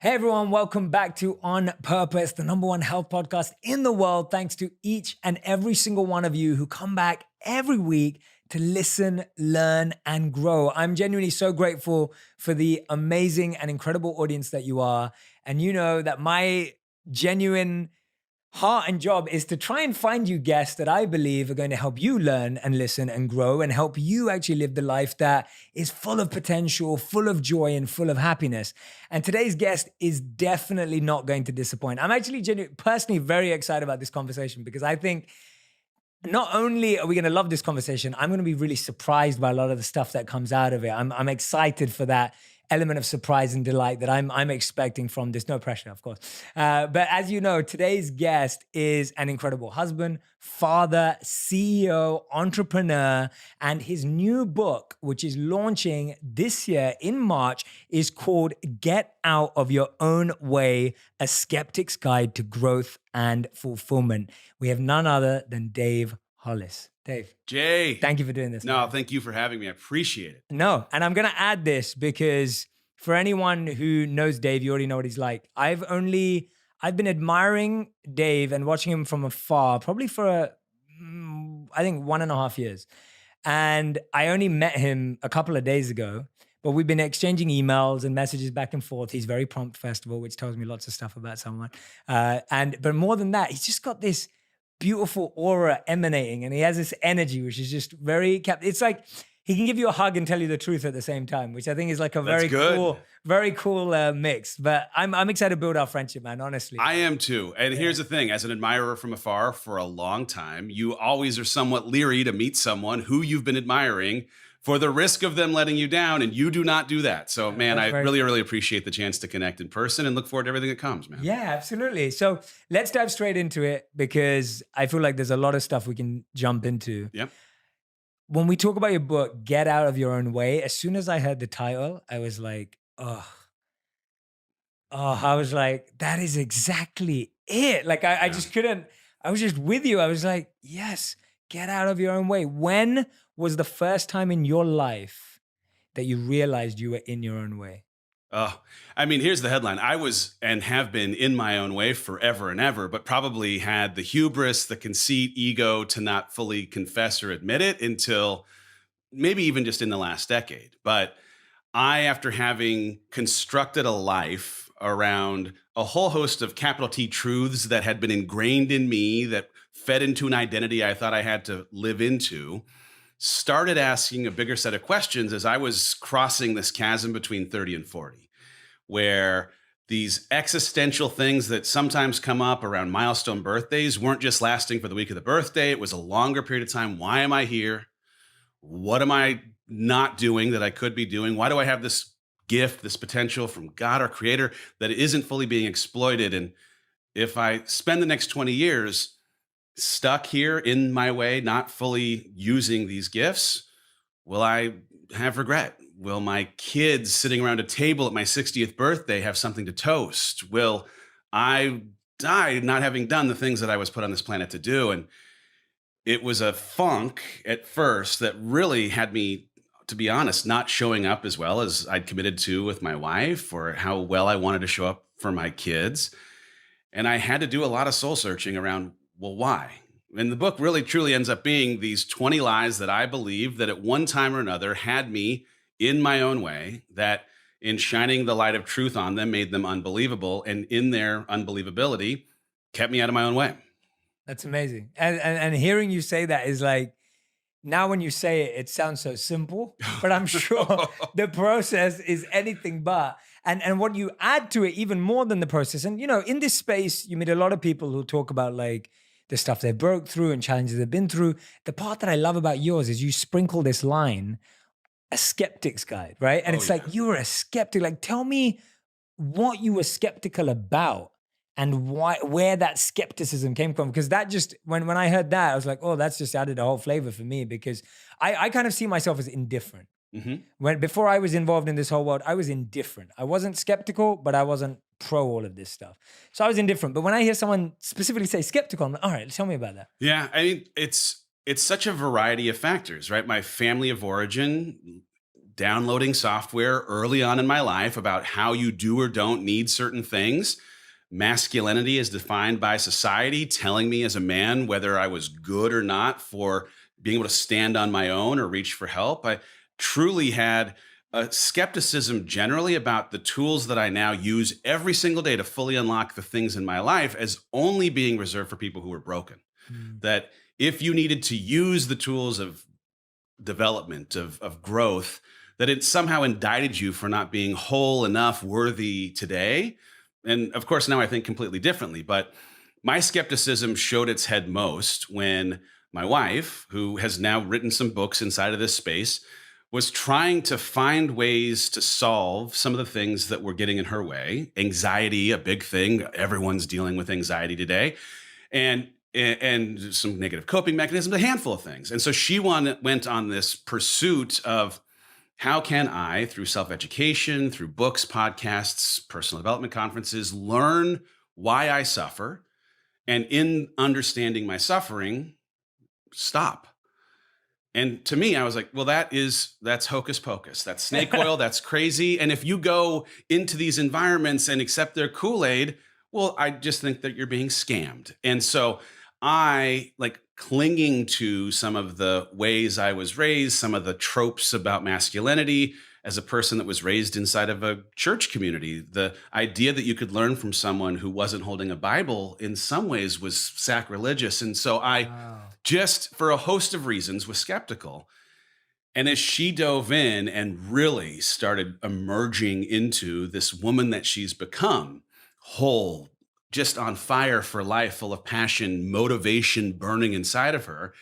Hey everyone, welcome back to On Purpose, the number one health podcast in the world. Thanks to each and every single one of you who come back every week to listen, learn, and grow. I'm genuinely so grateful for the amazing and incredible audience that you are. And you know that my genuine heart and job is to try and find you guests that I believe are going to help you learn and listen and grow and help you actually live the life that is full of potential, full of joy, and full of happiness. And today's guest is definitely not going to disappoint. I'm actually personally very excited about this conversation because I think not only are we going to love this conversation, I'm going to be really surprised by a lot of the stuff that comes out of it. I'm excited for that element of surprise and delight that I'm expecting from this. No pressure, of course. But as you know, today's guest is an incredible husband, father, CEO, entrepreneur, and his new book, which is launching this year in March, is called Get Out of Your Own Way, A Skeptic's Guide to Growth and Fulfillment. We have none other than Dave Hollis. Dave. Jay. Thank you for doing this. No, thank you for having me. I appreciate it. No, and I'm going to add this because for anyone who knows Dave, you already know what he's like. I've been admiring Dave and watching him from afar, probably for I think 1.5 years. And I only met him a couple of days ago, but we've been exchanging emails and messages back and forth. He's very prompt, first of all, which tells me lots of stuff about someone. But more than that, he's just got this beautiful aura emanating, and he has this energy which is just it's like he can give you a hug and tell you the truth at the same time, which I think is like a very cool mix. But I'm excited to build our friendship, man, honestly. I am too. And here's the thing, as an admirer from afar for a long time, you always are somewhat leery to meet someone who you've been admiring for the risk of them letting you down, and you do not do that. So, man, I really appreciate the chance to connect in person and look forward to everything that comes, man. Yeah, absolutely. So let's dive straight into it because I feel like there's a lot of stuff we can jump into. Yep. When we talk about your book, Get Out of Your Own Way, as soon as I heard the title, I was like, I was like, that is exactly it. Like, I just couldn't, I was just with you. I was like, yes, get out of your own way. When was the first time in your life that you realized you were in your own way? I mean, here's the headline. I was and have been in my own way forever and ever, but probably had the hubris, the conceit, ego to not fully confess or admit it until maybe even just in the last decade. But after having constructed a life around a whole host of capital T truths that had been ingrained in me, that fed into an identity I thought I had to live into, started asking a bigger set of questions as I was crossing this chasm between 30 and 40, where these existential things that sometimes come up around milestone birthdays weren't just lasting for the week of the birthday. It was a longer period of time. Why am I here? What am I not doing that I could be doing? Why do I have this gift, this potential from God, our creator, that isn't fully being exploited? And if I spend the next 20 years stuck here in my way, not fully using these gifts, will I have regret? Will my kids sitting around a table at my 60th birthday have something to toast? Will I die not having done the things that I was put on this planet to do? And it was a funk at first that really had me, to be honest, not showing up as well as I'd committed to with my wife or how well I wanted to show up for my kids. And I had to do a lot of soul searching around, well, why? And the book really truly ends up being these 20 lies that I believe that at one time or another had me in my own way, that in shining the light of truth on them made them unbelievable, and in their unbelievability kept me out of my own way. That's amazing. And hearing you say that is like, now when you say it, it sounds so simple, but I'm sure the process is anything but. And what you add to it even more than the process. And, you know, in this space, you meet a lot of people who talk about like the stuff they broke through and challenges they've been through. The part that I love about yours is you sprinkle this line, a skeptic's guide, right? And it's like, you were a skeptic. Like, tell me what you were skeptical about and where that skepticism came from. Because that just, when I heard that, I was like, oh, that's just added a whole flavor for me, because I kind of see myself as indifferent. Mm-hmm. Before I was involved in this whole world, I was indifferent. I wasn't skeptical, but I wasn't pro all of this stuff. So I was indifferent. But when I hear someone specifically say skeptical, I'm like, all right, tell me about that. Yeah, I mean, it's such a variety of factors, right? My family of origin downloading software early on in my life about how you do or don't need certain things. Masculinity is defined by society telling me as a man whether I was good or not for being able to stand on my own or reach for help. I truly had a skepticism generally about the tools that I now use every single day to fully unlock the things in my life as only being reserved for people who were broken. Mm. That if you needed to use the tools of development, of growth, that it somehow indicted you for not being whole enough, worthy today. And of course, now I think completely differently. But my skepticism showed its head most when my wife, who has now written some books inside of this space, was trying to find ways to solve some of the things that were getting in her way. Anxiety, a big thing. Everyone's dealing with anxiety today. And some negative coping mechanisms, a handful of things. And so she went on this pursuit of how can I, through self-education, through books, podcasts, personal development conferences, learn why I suffer, and in understanding my suffering, stop. And to me, I was like, well, that's hocus pocus. That's snake oil. That's crazy. And if you go into these environments and accept their Kool-Aid, well, I just think that you're being scammed. And so I like clinging to some of the ways I was raised, some of the tropes about masculinity as a person that was raised inside of a church community. The idea that you could learn from someone who wasn't holding a Bible in some ways was sacrilegious. And so I Wow. just, for a host of reasons, was skeptical. And as she dove in and really started emerging into this woman that she's become, whole, just on fire for life, full of passion, motivation burning inside of her,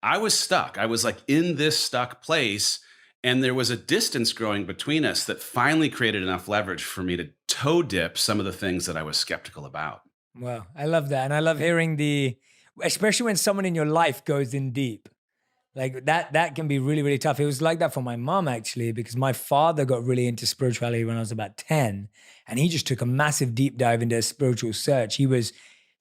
I was stuck. I was like in this stuck place. And there was a distance growing between us that finally created enough leverage for me to toe dip some of the things that I was skeptical about. Wow, I love that. And I love hearing especially when someone in your life goes in deep. Like that can be really, really tough. It was like that for my mom, actually, because my father got really into spirituality when I was about 10. And he just took a massive deep dive into a spiritual search. He was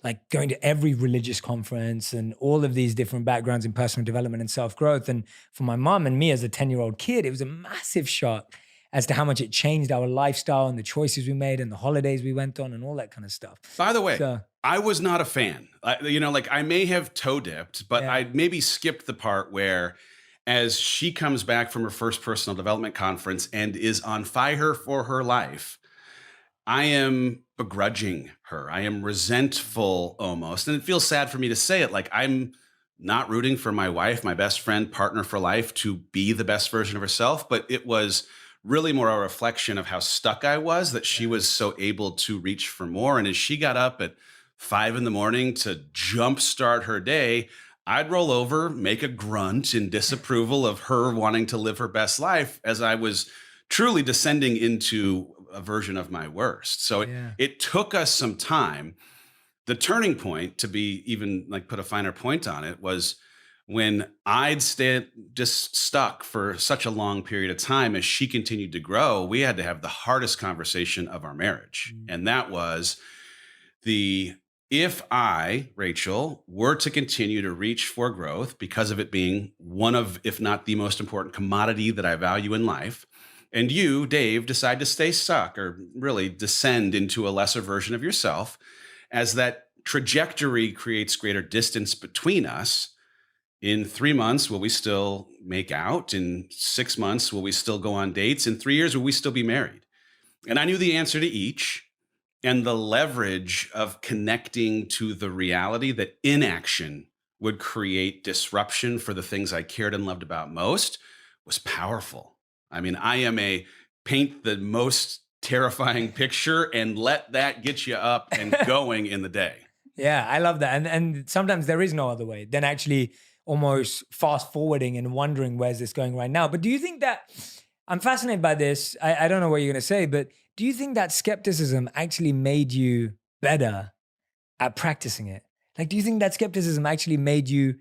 like going to every religious conference and all of these different backgrounds in personal development and self-growth. And for my mom and me as a 10-year-old kid, it was a massive shock as to how much it changed our lifestyle and the choices we made and the holidays we went on and all that kind of stuff. By the way, So, I was not a fan. Like I may have toe dipped, but yeah. I maybe skipped the part where as she comes back from her first personal development conference and is on fire for her life, I am begrudging her. I am resentful almost. And it feels sad for me to say it. Like I'm not rooting for my wife, my best friend, partner for life to be the best version of herself, but it was really more a reflection of how stuck I was that she was so able to reach for more. And as she got up at 5 a.m. to jumpstart her day, I'd roll over, make a grunt in disapproval of her wanting to live her best life as I was truly descending into a version of my worst. So Yeah. it took us some time. The turning point, to be even like put a finer point on it, was when I'd stayed just stuck for such a long period of time. As she continued to grow, we had to have the hardest conversation of our marriage. Mm. And that was if I, Rachel, were to continue to reach for growth because of it being one of, if not the most important commodity that I value in life, and you, Dave, decide to stay stuck or really descend into a lesser version of yourself, as that trajectory creates greater distance between us. In 3 months, will we still make out? In 6 months, will we still go on dates? In 3 years, will we still be married? And I knew the answer to each. And the leverage of connecting to the reality that inaction would create disruption for the things I cared and loved about most was powerful. I mean, I am a paint the most terrifying picture and let that get you up and going in the day. Yeah, I love that. And sometimes there is no other way than actually almost fast forwarding and wondering where's this going right now. But do you think that, I'm fascinated by this, I don't know what you're going to say, but do you think that skepticism actually made you better at practicing it? Like, do you think that skepticism actually made you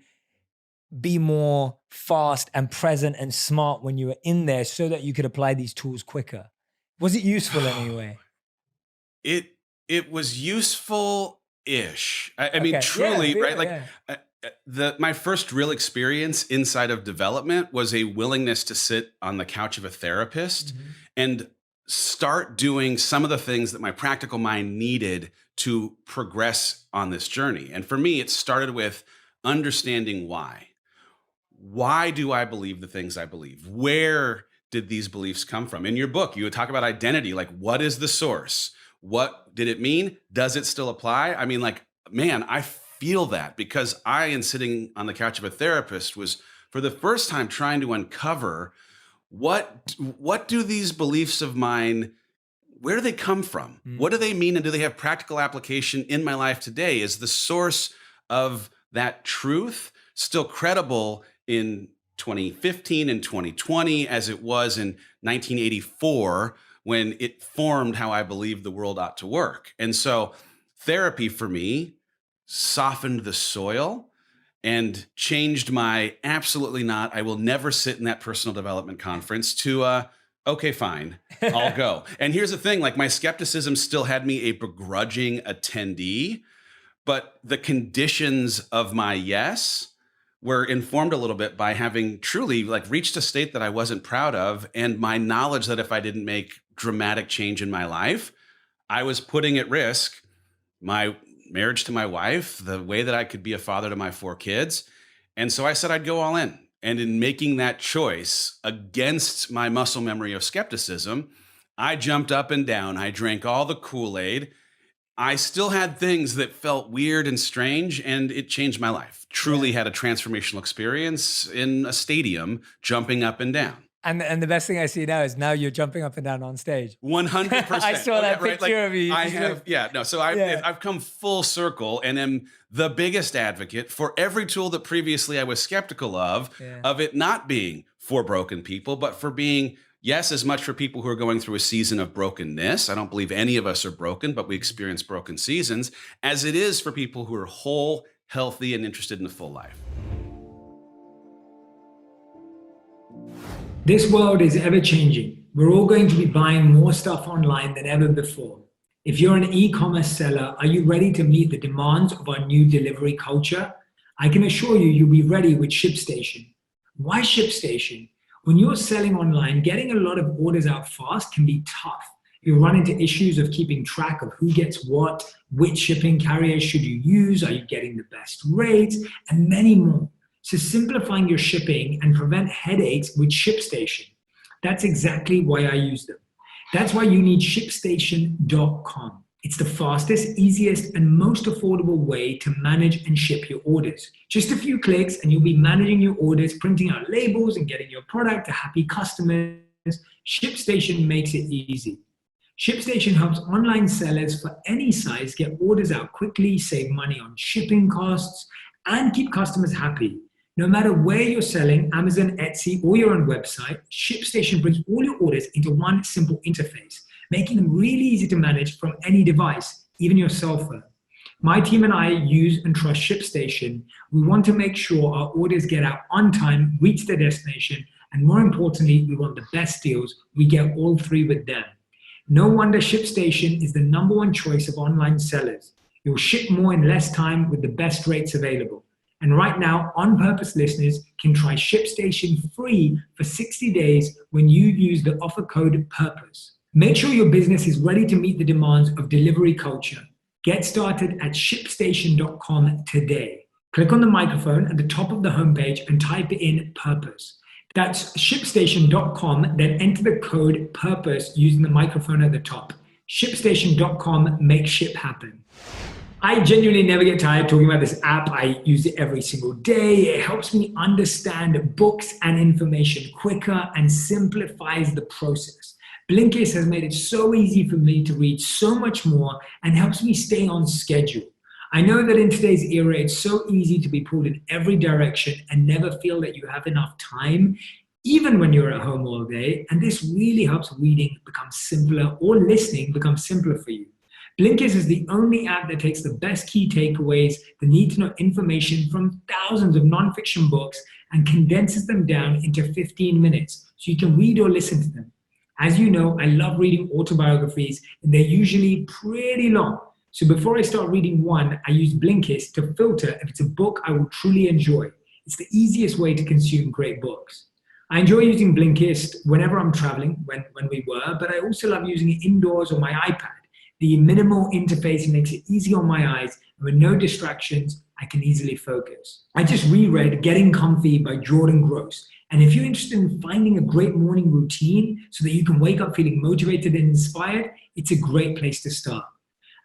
be more fast and present and smart when you were in there so that you could apply these tools quicker? Was it useful in any way? It was useful-ish. I mean, Okay. truly, Yeah, right? Like yeah. My first real experience inside of development was a willingness to sit on the couch of a therapist Mhm. and start doing some of the things that my practical mind needed to progress on this journey. And for me, it started with understanding why. Why do I believe the things I believe? Where did these beliefs come from? In your book, you would talk about identity, like what is the source? What did it mean? Does it still apply? I mean, like, man, I feel that because I, in sitting on the couch of a therapist, was for the first time trying to uncover what do these beliefs of mine, where do they come from? Mm. What do they mean? And do they have practical application in my life today? Is the source of that truth still credible in 2015 and 2020 as it was in 1984 when it formed how I believed the world ought to work? And so therapy for me softened the soil and changed my absolutely not, I will never sit in that personal development conference to, okay, fine, I'll go. And here's the thing, like my skepticism still had me a begrudging attendee, but the conditions of my yes were informed a little bit by having truly like reached a state that I wasn't proud of, and my knowledge that if I didn't make dramatic change in my life, I was putting at risk my marriage to my wife, the way that I could be a father to my 4 kids. And so I said I'd go all in. And in making that choice against my muscle memory of skepticism, I jumped up and down. I drank all the Kool-Aid. I still had things that felt weird and strange, and it changed my life. Truly had a transformational experience in a stadium, jumping up and down. And the best thing I see now is now you're jumping up and down on stage. 100%. I saw that picture of you. I have, yeah, no. So I've come full circle and am the biggest advocate for every tool that previously I was skeptical of it not being for broken people, but for being, yes, as much for people who are going through a season of brokenness. I don't believe any of us are broken, but we experience broken seasons, as it is for people who are whole, healthy, and interested in a full life. This world is ever changing. We're all going to be buying more stuff online than ever before. If you're an e-commerce seller, are you ready to meet the demands of our new delivery culture? I can assure you, you'll be ready with ShipStation. Why ShipStation? When you're selling online, getting a lot of orders out fast can be tough. You'll run into issues of keeping track of who gets what, which shipping carrier should you use, are you getting the best rates, and many more. So simplifying your shipping and prevent headaches with ShipStation. That's exactly why I use them. That's why you need ShipStation.com. It's the fastest, easiest, and most affordable way to manage and ship your orders. Just a few clicks and you'll be managing your orders, printing out labels, and getting your product to happy customers. ShipStation makes it easy. ShipStation helps online sellers for any size get orders out quickly, save money on shipping costs, and keep customers happy. No matter where you're selling, Amazon, Etsy, or your own website, ShipStation brings all your orders into one simple interface, making them really easy to manage from any device, even your cell phone. My team and I use and trust ShipStation. We want to make sure our orders get out on time, reach their destination, and more importantly, we want the best deals. We get all three with them. No wonder ShipStation is the #1 choice of online sellers. You'll ship more in less time with the best rates available. And right now, On Purpose listeners can try ShipStation free for 60 days when you use the offer code PURPOSE. Make sure your business is ready to meet the demands of delivery culture. Get started at ShipStation.com today. Click on the microphone at the top of the homepage and type in PURPOSE. That's ShipStation.com, then enter the code PURPOSE using the microphone at the top. ShipStation.com, make ship happen. I genuinely never get tired talking about this app. I use it every single day. It helps me understand books and information quicker and simplifies the process. Blinkist has made it so easy for me to read so much more and helps me stay on schedule. I know that in today's era, it's so easy to be pulled in every direction and never feel that you have enough time, even when you're at home all day. And this really helps reading become simpler or listening become simpler for you. Blinkist is the only app that takes the best key takeaways, the need-to-know information from thousands of nonfiction books and condenses them down into 15 minutes so you can read or listen to them. As you know, I love reading autobiographies, and they're usually pretty long. So before I start reading one, I use Blinkist to filter if it's a book I will truly enjoy. It's the easiest way to consume great books. I enjoy using Blinkist whenever I'm traveling, when we were, but I also love using it indoors on my iPad. The minimal interface makes it easy on my eyes, and with no distractions, I can easily focus. I just reread Getting Comfy by Jordan Gross. And if you're interested in finding a great morning routine so that you can wake up feeling motivated and inspired, it's a great place to start.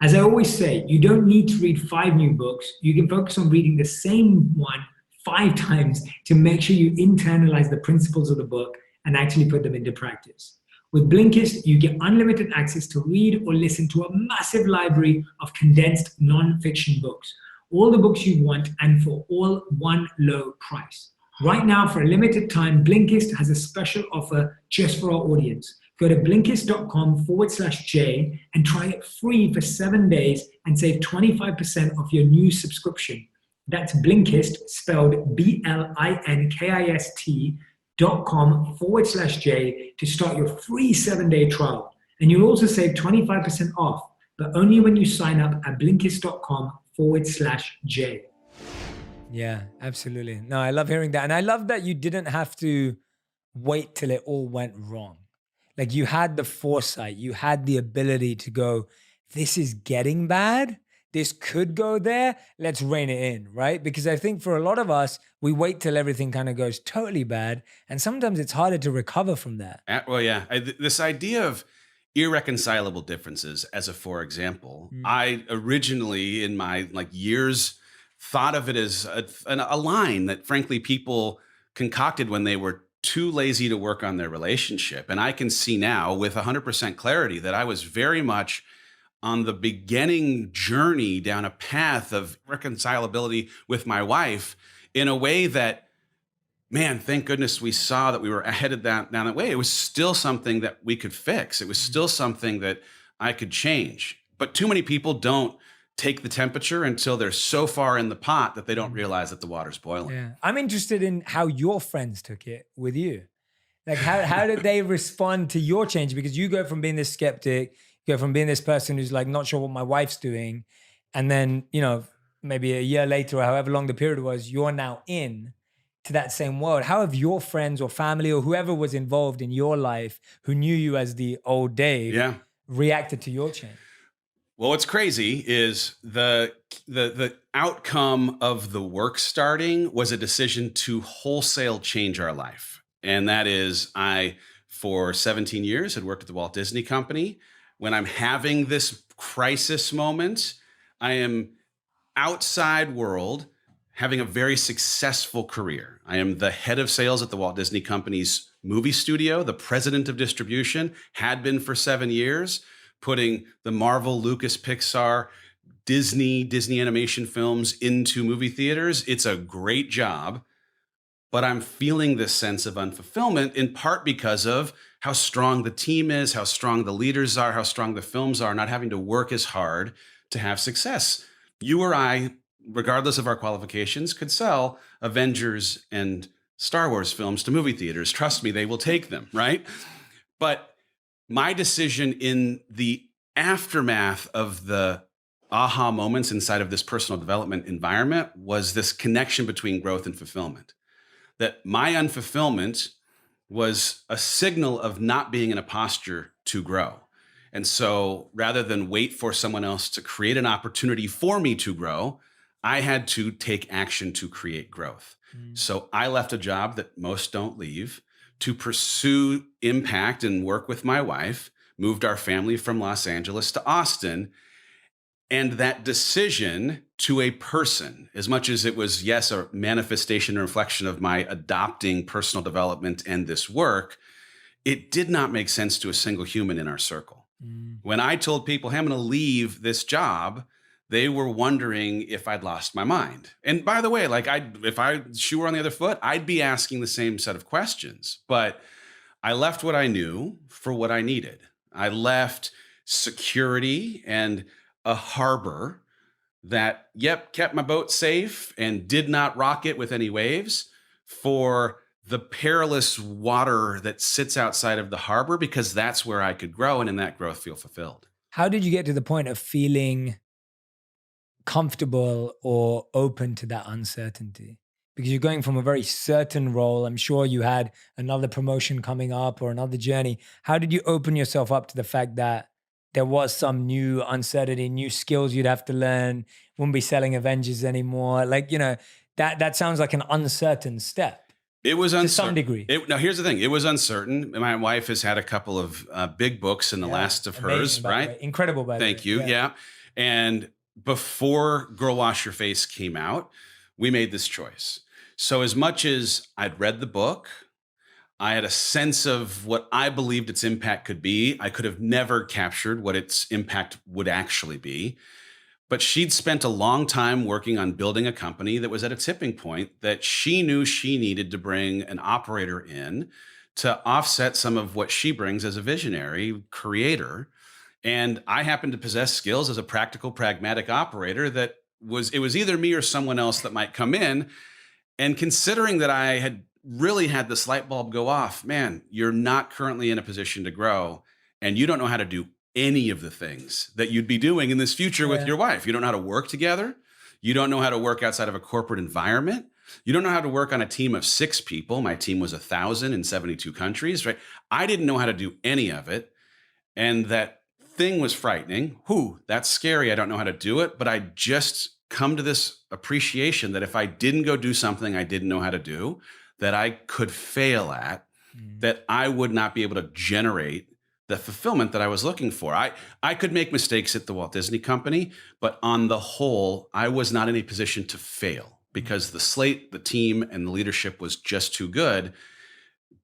As I always say, you don't need to read 5 new books. You can focus on reading the same one 5 times to make sure you internalize the principles of the book and actually put them into practice. With Blinkist, you get unlimited access to read or listen to a massive library of condensed non-fiction books. All the books you want and for all one low price. Right now, for a limited time, Blinkist has a special offer just for our audience. Go to Blinkist.com/J and try it free for 7 days and save 25% off your new subscription. That's Blinkist, spelled BLINKIST.com/J to start your free 7-day trial. And you'll also save 25% off, but only when you sign up at Blinkist.com/J. Yeah, absolutely. No, I love hearing that. And I love that you didn't have to wait till it all went wrong. Like you had the foresight, you had the ability to go, this is getting bad. This could go there. Let's rein it in, right? Because I think for a lot of us, we wait till everything kind of goes totally bad. And sometimes it's harder to recover from that. Well, yeah. This idea of irreconcilable differences, as a for example, I originally in my years thought of it as a line that frankly people concocted when they were too lazy to work on their relationship. And I can see now with 100% clarity that I was very much on the beginning journey down a path of reconcilability with my wife in a way that, man, thank goodness we saw that we were headed down that way. It was still something that we could fix. It was still something that I could change. But too many people don't take the temperature until they're so far in the pot that they don't realize that the water's boiling. Yeah. I'm interested in how your friends took it with you. Like how did they respond to your change? Because you go from being this skeptic, you go from being this person who's like not sure what my wife's doing. And then, maybe a year later or however long the period was, you're now in to that same world. How have your friends or family or whoever was involved in your life who knew you as the old Dave reacted to your change? Well, what's crazy is the outcome of the work starting was a decision to wholesale change our life. And that is, I, for 17 years, had worked at the Walt Disney Company. When I'm having this crisis moment, I am outside world having a very successful career. I am the head of sales at the Walt Disney Company's movie studio, the president of distribution, had been for 7 years, putting the Marvel, Lucas, Pixar, Disney animation films into movie theaters. It's a great job, but I'm feeling this sense of unfulfillment in part because of how strong the team is, how strong the leaders are, how strong the films are, not having to work as hard to have success. You or I, regardless of our qualifications, could sell Avengers and Star Wars films to movie theaters. Trust me, they will take them, right? But my decision in the aftermath of the aha moments inside of this personal development environment was this connection between growth and fulfillment. That my unfulfillment was a signal of not being in a posture to grow. And so rather than wait for someone else to create an opportunity for me to grow, I had to take action to create growth. So I left a job that most don't leave to pursue impact and work with my wife, moved our family from Los Angeles to Austin. And that decision to a person, as much as it was, yes, a manifestation and reflection of my adopting personal development and this work, it did not make sense to a single human in our circle. When I told people, hey, I'm going to leave this job, they were wondering if I'd lost my mind. And by the way, if shoe were on the other foot, I'd be asking the same set of questions. But I left what I knew for what I needed. I left security and a harbor that, kept my boat safe and did not rock it with any waves for the perilous water that sits outside of the harbor, because that's where I could grow and in that growth feel fulfilled. How did you get to the point of feeling comfortable or open to that uncertainty? Because you're going from a very certain role. I'm sure you had another promotion coming up or another journey. How did you open yourself up to the fact that there was some new uncertainty, new skills you'd have to learn, wouldn't be selling Avengers anymore? Like, that sounds like an uncertain step It was to uncertain. some degree. Now, here's the thing. It was uncertain. My wife has had a couple of big books in the last of hers, Amazing, by the right? way. Incredible, by the way. Thank you. Yeah. And before Girl Wash Your Face came out, we made this choice. So as much as I'd read the book, I had a sense of what I believed its impact could be. I could have never captured what its impact would actually be. But she'd spent a long time working on building a company that was at a tipping point that she knew she needed to bring an operator in to offset some of what she brings as a visionary creator. And I happened to possess skills as a practical, pragmatic operator that it was either me or someone else that might come in. And considering that I had really had this light bulb go off, man, you're not currently in a position to grow and you don't know how to do any of the things that you'd be doing in this future with your wife. You don't know how to work together. You don't know how to work outside of a corporate environment. You don't know how to work on a team of 6 people. My team was 1,000 in 72 countries, right? I didn't know how to do any of it. And that thing was frightening. That's scary. I don't know how to do it. But I just come to this appreciation that if I didn't go do something I didn't know how to do, that I could fail at, that I would not be able to generate the fulfillment that I was looking for. I could make mistakes at the Walt Disney Company, but on the whole, I was not in a position to fail because the slate, the team, and the leadership was just too good.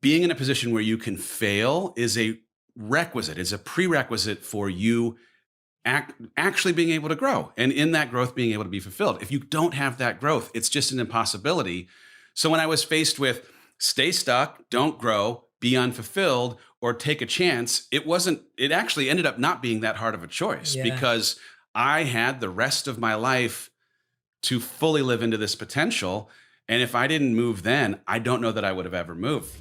Being in a position where you can fail is a requisite, is a prerequisite for you actually being able to grow. And in that growth, being able to be fulfilled. If you don't have that growth, it's just an impossibility. So when I was faced with stay stuck, don't grow, be unfulfilled, or take a chance, it actually ended up not being that hard of a choice because I had the rest of my life to fully live into this potential. And if I didn't move then, I don't know that I would have ever moved.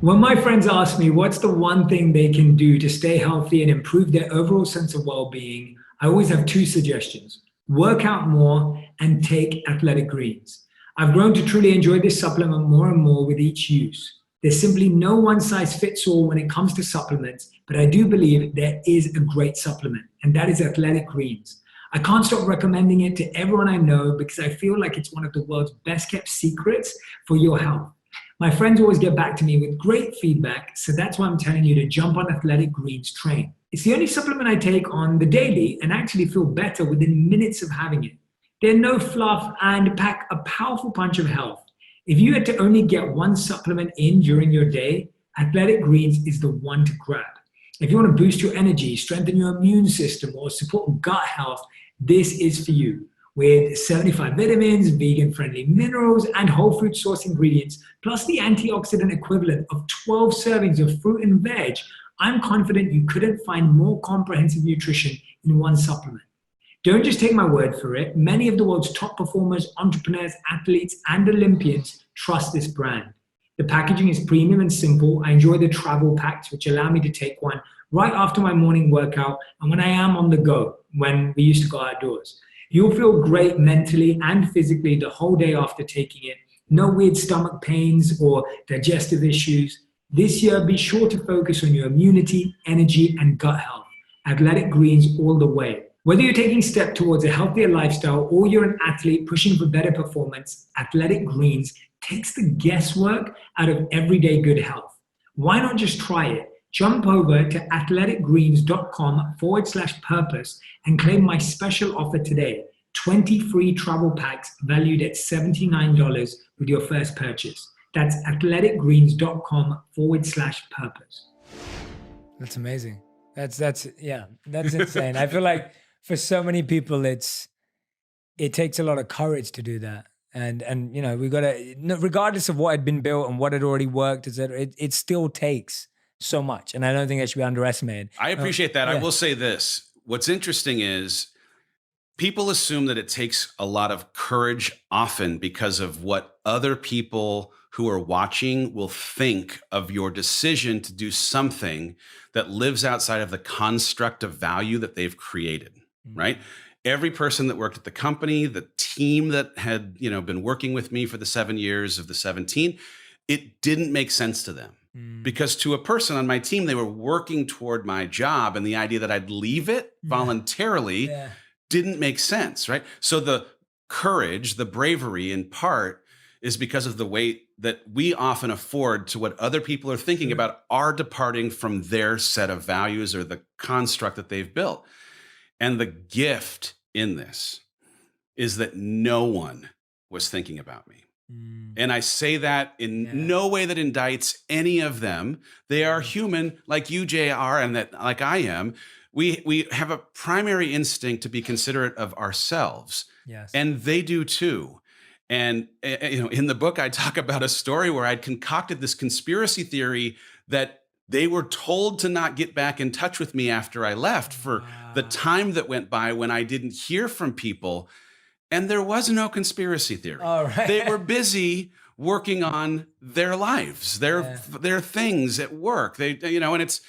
When my friends ask me what's the one thing they can do to stay healthy and improve their overall sense of well-being, I always have 2 suggestions. Work out more and take athletic greens. I've grown to truly enjoy this supplement more and more with each use. There's simply no one size fits all when it comes to supplements, but I do believe there is a great supplement, and that is athletic greens. I can't stop recommending it to everyone I know because I feel like it's one of the world's best kept secrets for your health. My friends always get back to me with great feedback, so that's why I'm telling you to jump on Athletic Greens train. It's the only supplement I take on the daily and actually feel better within minutes of having it. They're no fluff and pack a powerful punch of health. If you had to only get one supplement in during your day, Athletic Greens is the one to grab. If you want to boost your energy, strengthen your immune system, or support gut health, this is for you. With 75 vitamins, vegan-friendly minerals, and whole food source ingredients, plus the antioxidant equivalent of 12 servings of fruit and veg, I'm confident you couldn't find more comprehensive nutrition in one supplement. Don't just take my word for it. Many of the world's top performers, entrepreneurs, athletes, and Olympians trust this brand. The packaging is premium and simple. I enjoy the travel packs, which allow me to take one right after my morning workout and when I am on the go, when we used to go outdoors. You'll feel great mentally and physically the whole day after taking it. No weird stomach pains or digestive issues. This year, be sure to focus on your immunity, energy, and gut health. Athletic Greens all the way. Whether you're taking a step towards a healthier lifestyle or you're an athlete pushing for better performance, Athletic Greens takes the guesswork out of everyday good health. Why not just try it? Jump over to athleticgreens.com/purpose and claim my special offer today. 20 free travel packs valued at $79 with your first purchase. That's athleticgreens.com/purpose. That's amazing. That's insane. I feel like for so many people, it takes a lot of courage to do that. And we got to, regardless of what had been built and what had already worked, it still takes so much. And I don't think that should be underestimated. I appreciate that. I will say this. What's interesting is people assume that it takes a lot of courage often because of what other people who are watching will think of your decision to do something that lives outside of the construct of value that they've created, right? Every person that worked at the company, the team that had, been working with me for the 7 years of the 17, it didn't make sense to them. Because to a person on my team, they were working toward my job, and the idea that I'd leave it voluntarily didn't make sense, right? So the courage, the bravery in part is because of the weight that we often afford to what other people are thinking about our departing from their set of values or the construct that they've built. And the gift in this is that no one was thinking about me. And I say that in no way that indicts any of them. They are human like you, JR, and that like I am. We have a primary instinct to be considerate of ourselves. Yes. And they do too. And in the book, I talk about a story where I'd concocted this conspiracy theory that they were told to not get back in touch with me after I left for the time that went by when I didn't hear from people. And there was no conspiracy theory. All right. They were busy working on their lives, their things at work. And it's,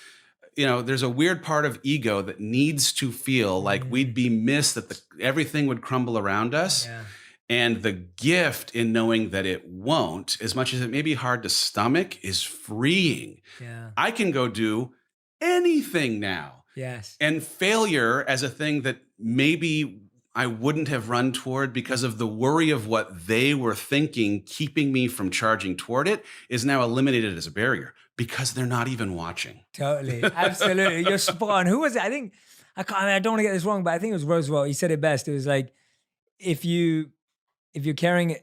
there's a weird part of ego that needs to feel like we'd be missed, that everything would crumble around us. Yeah. And the gift in knowing that it won't, as much as it may be hard to stomach, is freeing. Yeah. I can go do anything now. Yes. And failure as a thing that maybe I wouldn't have run toward because of the worry of what they were thinking, keeping me from charging toward it, is now eliminated as a barrier because they're not even watching. Totally. Absolutely. You're spot on. Who was it? I don't want to get this wrong, but I think it was Roosevelt. He said it best. It was like, if you're caring,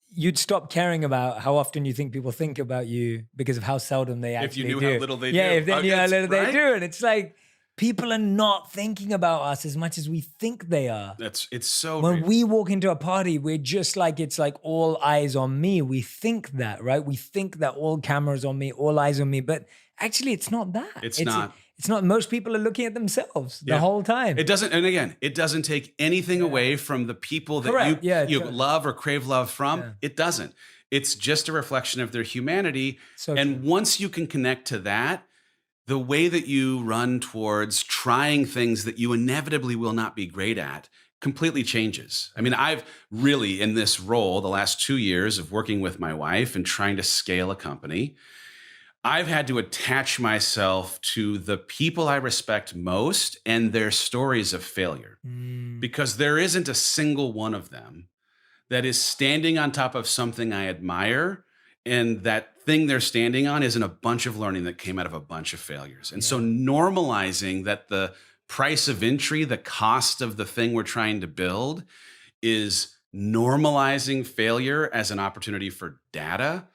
you'd stop caring about how often you think people think about you because of how seldom they actually do. If you knew how little they do. Yeah, if they knew how little they right? do. And it's like, people are not thinking about us as much as we think they are. It's so when real. we walk into a party, we're just like, it's like all eyes on me. We think that, right? We think that all cameras on me, all eyes on me, but actually it's not that. It's not. It's not. Most people are looking at themselves the whole time. It doesn't, and again, it doesn't take anything away from the people that you love or crave love from. Yeah. It doesn't. It's just a reflection of their humanity. So and true. once you can connect to that, the way that you run towards trying things that you inevitably will not be great at completely changes. I mean, I've really, in this role, the last 2 years of working with my wife and trying to scale a company, I've had to attach myself to the people I respect most and their stories of failure, because there isn't a single one of them that is standing on top of something I admire, and that thing they're standing on isn't a bunch of learning that came out of a bunch of failures. And so normalizing that the price of entry, the cost of the thing we're trying to build, is normalizing failure as an opportunity for data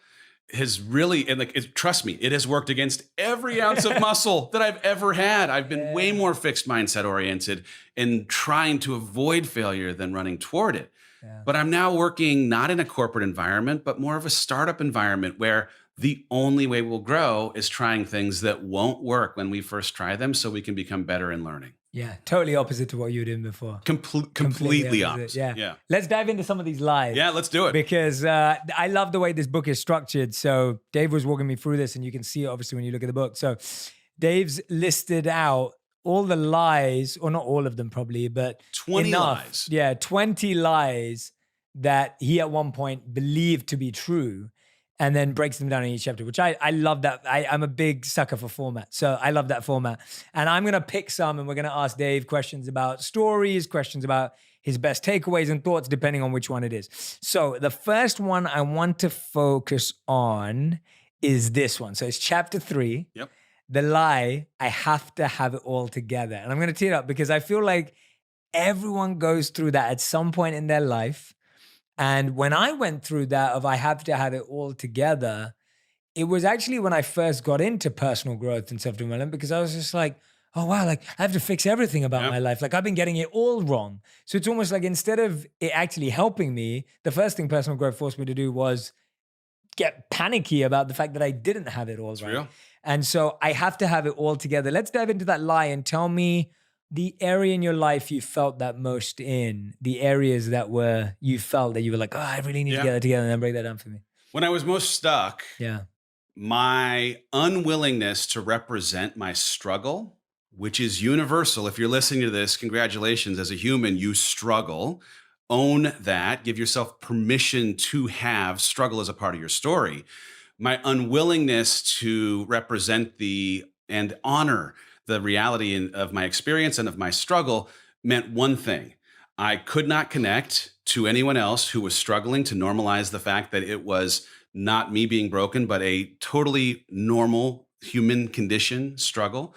has really, and trust me, it has worked against every ounce of muscle that I've ever had. I've been way more fixed mindset oriented and trying to avoid failure than running toward it. Yeah. But I'm now working not in a corporate environment, but more of a startup environment where the only way we'll grow is trying things that won't work when we first try them, so we can become better in learning. Yeah, totally opposite to what you were doing before. Completely opposite. Yeah. Let's dive into some of these lies. Yeah, let's do it. Because I love the way this book is structured. So Dave was walking me through this, and you can see it obviously when you look at the book. So Dave's listed out all the lies, or not all of them probably, but 20 enough. lies. Yeah, 20 lies that he at one point believed to be true, and then breaks them down in each chapter, which I love that. I'm a big sucker for format. So I love that format. And I'm going to pick some, and we're going to ask Dave questions about stories, questions about his best takeaways and thoughts, depending on which one it is. So the first one I want to focus on is this one. So it's chapter 3. Yep. The lie, I have to have it all together. And I'm going to tee it up because I feel like everyone goes through that at some point in their life. And when I went through that of I have to have it all together, it was actually when I first got into personal growth and self-development, because I was just like, oh, wow, like I have to fix everything about my life. Like I've been getting it all wrong. So it's almost like instead of it actually helping me, the first thing personal growth forced me to do was get panicky about the fact that I didn't have it all right. Real. And so I have to have it all together. Let's dive into that lie and tell me the area in your life you felt that most in, the areas that you felt that you were like, oh, I really need to get that together, and then break that down for me. When I was most stuck, Yeah. my unwillingness to represent my struggle, which is universal. If you're listening to this, congratulations. As a human, you struggle. Own that. Give yourself permission to have struggle as a part of your story. My unwillingness to represent and honor the reality of my experience and of my struggle meant one thing. I could not connect to anyone else who was struggling to normalize the fact that it was not me being broken, but a totally normal human condition struggle.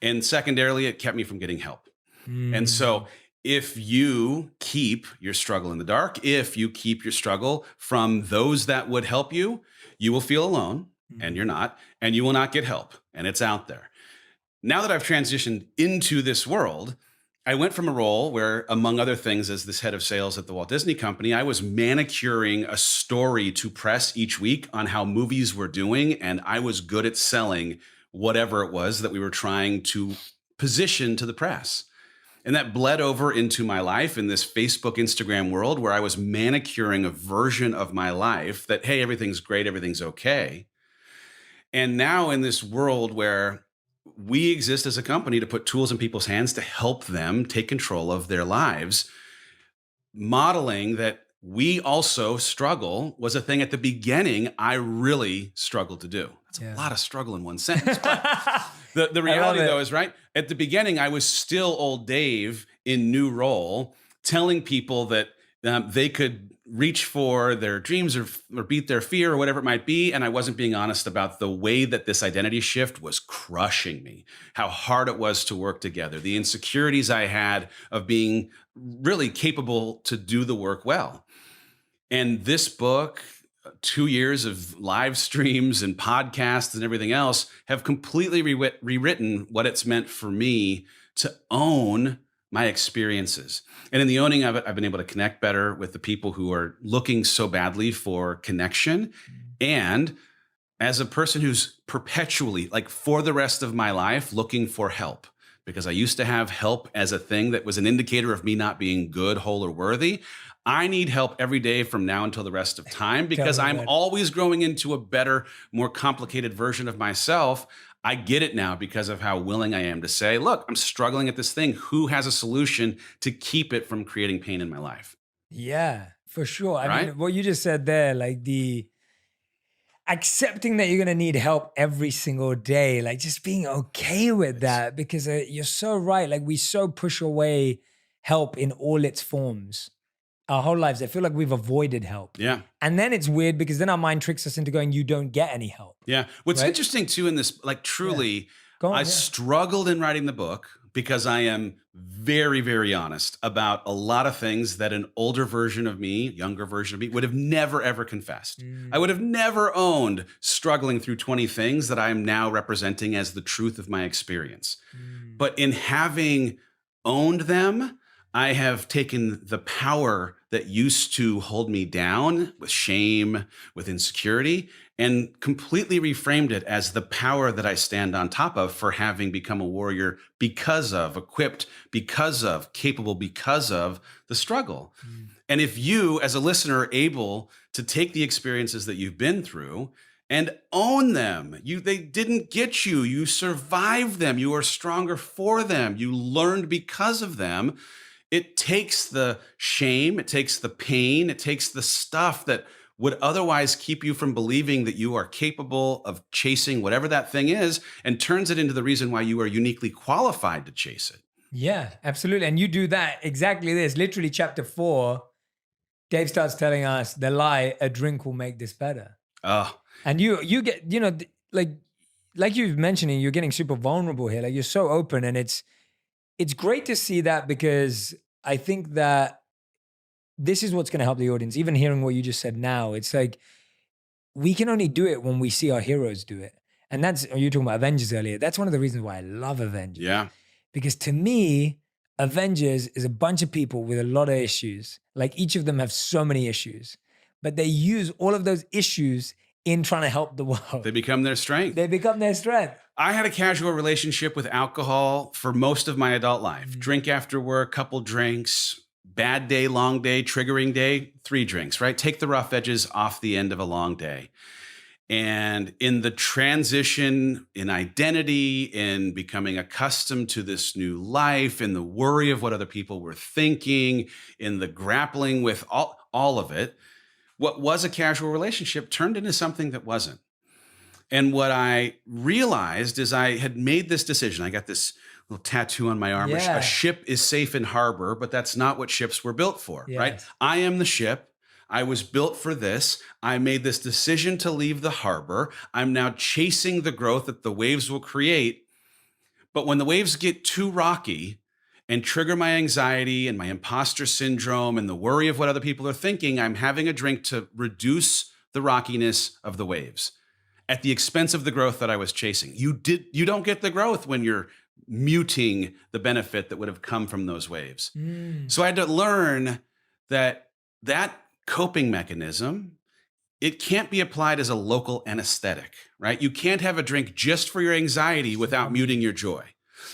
And secondarily, it kept me from getting help. And so if you keep your struggle in the dark, if you keep your struggle from those that would help you, you will feel alone, and you're not, and you will not get help, and it's out there. Now that I've transitioned into this world, I went from a role where, among other things, as this head of sales at the Walt Disney Company, I was manicuring a story to press each week on how movies were doing, and I was good at selling whatever it was that we were trying to position to the press. And that bled over into my life in this Facebook, Instagram world where I was manicuring a version of my life that, hey, everything's great, everything's okay. And now in this world where we exist as a company to put tools in people's hands to help them take control of their lives, modeling that we also struggle was a thing at the beginning I really struggled to do. That's a lot of struggle in one sentence. But the reality, though, is right. At the beginning, I was still old Dave in new role, telling people that they could reach for their dreams or beat their fear or whatever it might be. And I wasn't being honest about the way that this identity shift was crushing me, how hard it was to work together, the insecurities I had of being really capable to do the work well. And this book, 2 years of live streams and podcasts and everything else have completely rewritten what it's meant for me to own my experiences. And in the owning of it, I've been able to connect better with the people who are looking so badly for connection. And as a person who's perpetually, like for the rest of my life, looking for help, because I used to have help as a thing that was an indicator of me not being good, whole, or worthy. I need help every day from now until the rest of time because I'm always growing into a better, more complicated version of myself. I get it now because of how willing I am to say, look, I'm struggling at this thing. Who has a solution to keep it from creating pain in my life? Yeah, for sure. I mean, what you just said there, like the accepting that you're going to need help every single day, like just being okay with that, because you're so right. Like we so push away help in all its forms. Our whole lives, I feel like we've avoided help. Yeah. And then it's weird because then our mind tricks us into going, you don't get any help. Yeah. What's interesting too in this, like truly, I struggled in writing the book because I am very, very honest about a lot of things that an older version of me, younger version of me would have never, ever confessed. I would have never owned struggling through 20 things that I am now representing as the truth of my experience. But in having owned them, I have taken the power that used to hold me down with shame, with insecurity, and completely reframed it as the power that I stand on top of for having become a warrior because of, equipped because of, capable because of the struggle. And if you, as a listener, are able to take the experiences that you've been through and own them, they didn't get you, you survived them, you are stronger for them, you learned because of them. It takes the shame, it takes the pain, it takes the stuff that would otherwise keep you from believing that you are capable of chasing whatever that thing is and turns it into the reason why you are uniquely qualified to chase it. Yeah, absolutely. And you do that exactly this. Literally chapter 4, Dave starts telling us the lie, a drink will make this better. Oh. And you get, like you've mentioning, you're getting super vulnerable here. Like you're so open, and it's great to see that, because I think that this is what's going to help the audience. Even hearing what you just said now, it's like we can only do it when we see our heroes do it. And you were talking about Avengers earlier. That's one of the reasons why I love Avengers. Yeah. Because to me, Avengers is a bunch of people with a lot of issues. Like each of them have so many issues, but they use all of those issues in trying to help the world. They become their strength. They become their strength. I had a casual relationship with alcohol for most of my adult life. Drink after work, couple drinks, bad day, long day, triggering day, 3 drinks, right? Take the rough edges off the end of a long day. And in the transition in identity, in becoming accustomed to this new life, in the worry of what other people were thinking, in the grappling with all of it, what was a casual relationship turned into something that wasn't. And what I realized is I had made this decision. I got this little tattoo on my arm. Yeah. A ship is safe in harbor, but that's not what ships were built for, right? Yes. I am the ship. I was built for this. I made this decision to leave the harbor. I'm now chasing the growth that the waves will create. But when the waves get too rocky and trigger my anxiety and my imposter syndrome and the worry of what other people are thinking, I'm having a drink to reduce the rockiness of the waves at the expense of the growth that I was chasing. You don't get the growth when you're muting the benefit that would have come from those waves. So I had to learn that coping mechanism, it can't be applied as a local anesthetic, right? You can't have a drink just for your anxiety without muting your joy.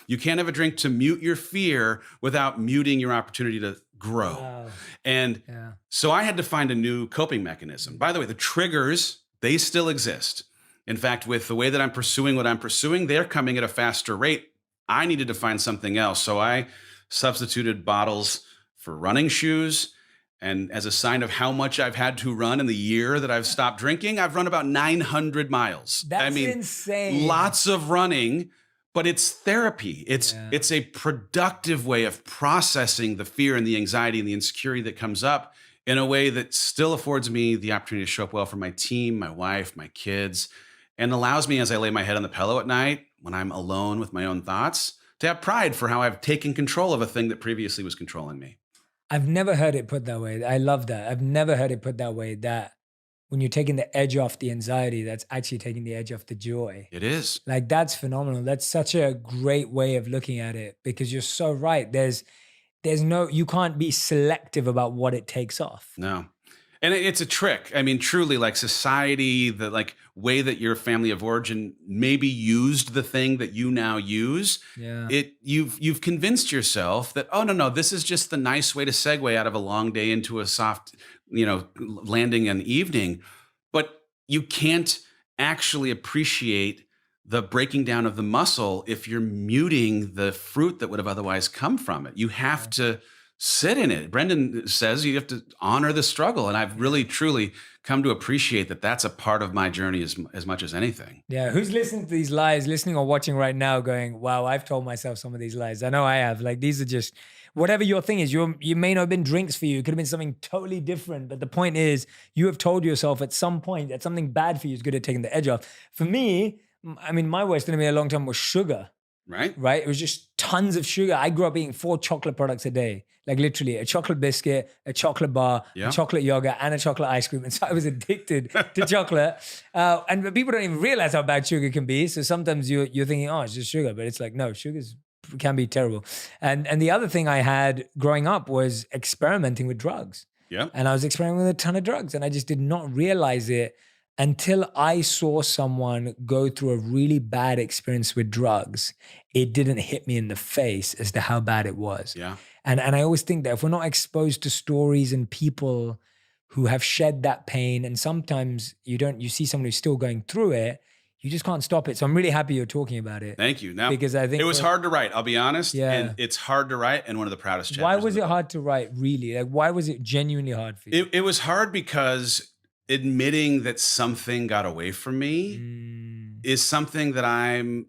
You can't have a drink to mute your fear without muting your opportunity to grow. Wow. And so I had to find a new coping mechanism. By the way, the triggers, they still exist. In fact, with the way that I'm pursuing what I'm pursuing, they're coming at a faster rate. I needed to find something else. So I substituted bottles for running shoes. And as a sign of how much I've had to run in the year that I've stopped drinking, I've run about 900 miles. That's insane. Lots of running, but it's therapy. It's a productive way of processing the fear and the anxiety and the insecurity that comes up in a way that still affords me the opportunity to show up well for my team, my wife, my kids, and allows me, as I lay my head on the pillow at night, when I'm alone with my own thoughts, to have pride for how I've taken control of a thing that previously was controlling me. I've never heard it put that way. I love that. I've never heard it put that way, that when you're taking the edge off the anxiety, that's actually taking the edge off the joy. It is. Like, that's phenomenal. That's such a great way of looking at it, because you're so right. There's no, you can't be selective about what it takes off. No. And it's a trick. I mean, truly, like society, the like way that your family of origin maybe used the thing that you now use. Yeah. You've convinced yourself that, oh, no, this is just the nice way to segue out of a long day into a soft, landing an evening. But you can't actually appreciate the breaking down of the muscle if you're muting the fruit that would have otherwise come from it. You have to sit in it. Brendan says you have to honor the struggle. And I've really, truly come to appreciate that that's a part of my journey as much as anything. Yeah. Who's listening to these lies, listening or watching right now going, wow, I've told myself some of these lies. I know I have. Like, these are just, whatever your thing is, you may not have been drinks for you. It could have been something totally different. But the point is, you have told yourself at some point that something bad for you is good at taking the edge off. For me, I mean, my worst enemy a long time was sugar. Right? It was just tons of sugar. I grew up eating 4 chocolate products a day, like literally a chocolate biscuit, a chocolate bar, a chocolate yogurt, and a chocolate ice cream. And so I was addicted to chocolate. And people don't even realize how bad sugar can be. So sometimes you're thinking, oh, it's just sugar. But it's like, no, sugar can be terrible. And the other thing I had growing up was experimenting with drugs. Yeah. And I was experimenting with a ton of drugs. And I just did not realize it until I saw someone go through a really bad experience with drugs. It didn't hit me in the face as to how bad it was. Yeah. And I always think that if we're not exposed to stories and people who have shed that pain, and sometimes you see someone who's still going through it, you just can't stop it. So I'm really happy you're talking about it. Thank you. Now, because I think it was hard to write, I'll be honest. Yeah. And it's hard to write and one of the proudest chapters. Why was it hard to write, really? Like, why was it genuinely hard for you? It was hard because admitting that something got away from me is something that I'm,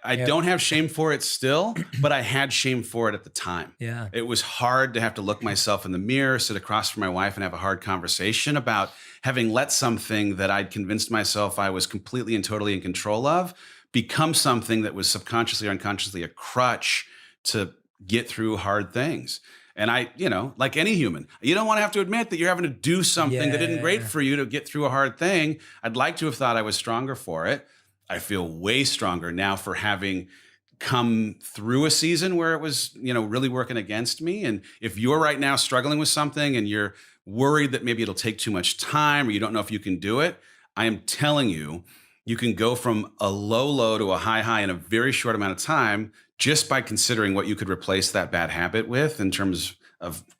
I don't have shame for it still, but I had shame for it at the time. Yeah. It was hard to have to look myself in the mirror, sit across from my wife and have a hard conversation about having let something that I'd convinced myself I was completely and totally in control of become something that was subconsciously or unconsciously a crutch to get through hard things. And I, like any human, you don't want to have to admit that you're having to do something that isn't great for you to get through a hard thing. I'd like to have thought I was stronger for it. I feel way stronger now for having come through a season where it was, really working against me. And if you're right now struggling with something and you're worried that maybe it'll take too much time or you don't know if you can do it, I am telling you, you can go from a low to a high in a very short amount of time just by considering what you could replace that bad habit with in terms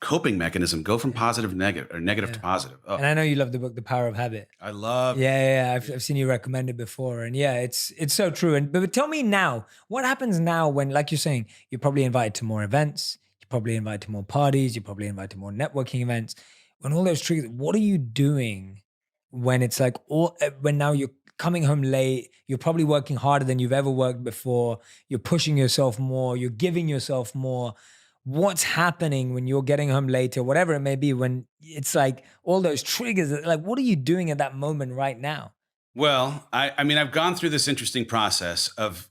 coping mechanism. Go from positive to negative, or negative to Yeah. positive. Oh, And I know you love the book, The Power of Habit. I love. Yeah. I've seen you recommend it before, and yeah, it's so true. And but tell me now, what happens now when, like you're saying, you're probably invited to more events, you're probably invited to more parties, you're probably invited to more networking events. When all those triggers, what are you doing when it's like when now you're coming home late, you're probably working harder than you've ever worked before, you're pushing yourself more, you're giving yourself more. What's happening when you're getting home later, whatever it may be, when it's like all those triggers, like what are you doing at that moment right now? Well, I mean, I've gone through this interesting process of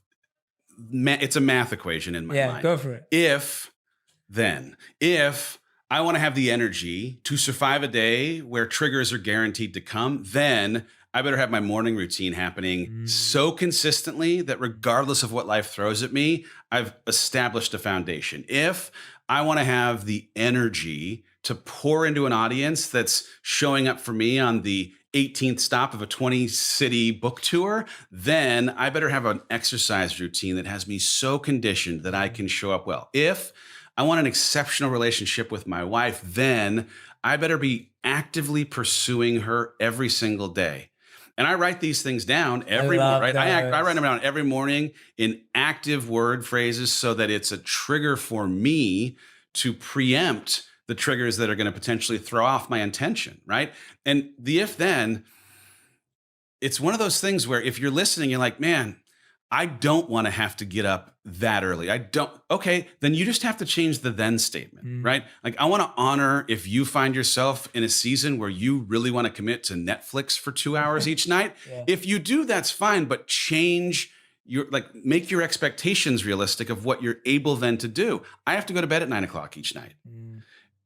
it's a math equation in my Yeah, mind. go for it. If I want to have the energy to survive a day where triggers are guaranteed to come, then I better have my morning routine happening so consistently that regardless of what life throws at me, I've established a foundation. If I want to have the energy to pour into an audience that's showing up for me on the 18th stop of a 20-city book tour, then I better have an exercise routine that has me so conditioned that I can show up well. If I want an exceptional relationship with my wife, then I better be actively pursuing her every single day. And I write these things down every morning. Right? I write them down every morning in active word phrases so that it's a trigger for me to preempt the triggers that are going to potentially throw off my intention, right? And the if then, it's one of those things where if you're listening, you're like, man, I don't want to have to get up that early. I don't. Okay, then you just have to change the then statement, right? Like, I want to honor if you find yourself in a season where you really want to commit to Netflix for 2 hours each night. Yeah. If you do, that's fine, but change make your expectations realistic of what you're able then to do. I have to go to bed at 9 o'clock each night.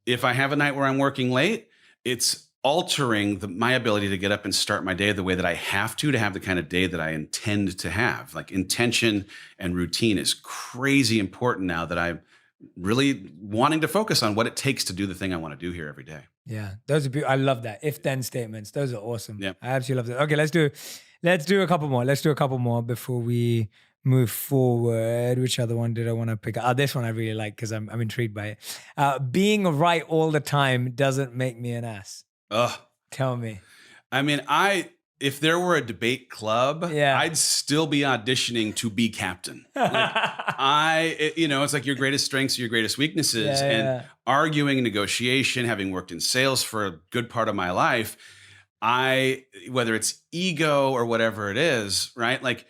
If I have a night where I'm working late, it's altering my ability to get up and start my day the way that I have to have the kind of day that I intend to have. Like, intention and routine is crazy important now that I'm really wanting to focus on what it takes to do the thing I want to do here every day. Yeah, those are I love that. If then statements, those are awesome. Yeah. I absolutely love that. Okay, let's do a couple more. Let's do a couple more before we move forward. Which other one did I want to pick up? This one I really like because I'm intrigued by it. Being right all the time doesn't make me an ass. Ugh. Tell me. I mean, if there were a debate club, I'd still be auditioning to be captain. Like, it's like your greatest strengths are your greatest weaknesses. And arguing, negotiation, having worked in sales for a good part of my life, whether it's ego or whatever it is, right? Like,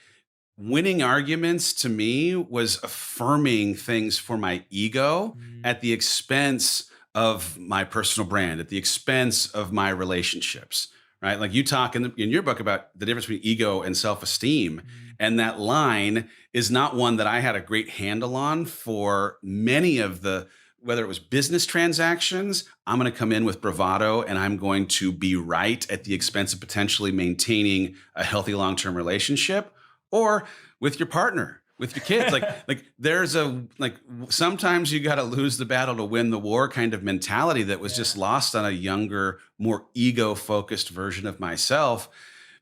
winning arguments to me was affirming things for my ego at the expense of my personal brand, at the expense of my relationships, right? Like, you talk in your book about the difference between ego and self-esteem. And that line is not one that I had a great handle on for many of whether it was business transactions. I'm going to come in with bravado and I'm going to be right at the expense of potentially maintaining a healthy long-term relationship, or with your partner, with your kids. like there's sometimes you got to lose the battle to win the war kind of mentality that was just lost on a younger, more ego-focused version of myself.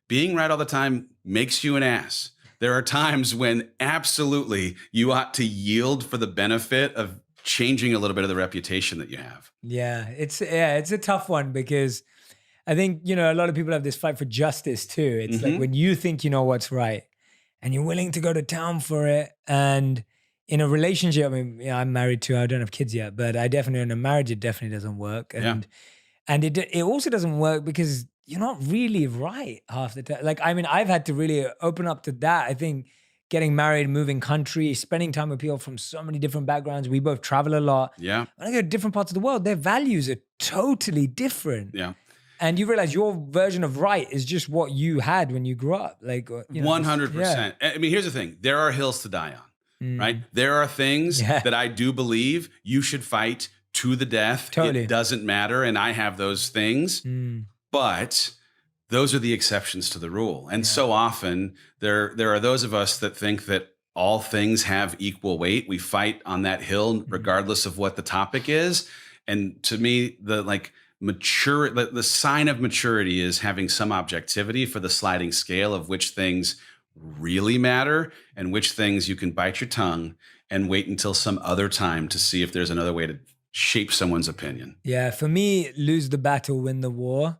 Being right all the time makes you an ass. There are times when absolutely you ought to yield for the benefit of changing a little bit of the reputation that you have. Yeah, it's a tough one because I think, a lot of people have this fight for justice too. It's like when you think you know what's right and you're willing to go to town for it. And in a relationship, I mean, I'm married too. I don't have kids yet, but I definitely, in a marriage, it definitely doesn't work. And it also doesn't work because you're not really right half the time. Like, I mean, I've had to really open up to that. I think getting married, moving country, spending time with people from so many different backgrounds. We both travel a lot. Yeah. When I go to different parts of the world, their values are totally different. Yeah. And you realize your version of right is just what you had when you grew up. Like, 100%. I mean, here's the thing. There are hills to die on, right? There are things that I do believe you should fight to the death. Totally. It doesn't matter. And I have those things, but those are the exceptions to the rule. And so often there are those of us that think that all things have equal weight. We fight on that hill regardless of what the topic is. And to me, the sign of maturity is having some objectivity for the sliding scale of which things really matter and which things you can bite your tongue and wait until some other time to see if there's another way to shape someone's opinion. Yeah, for me, lose the battle, win the war,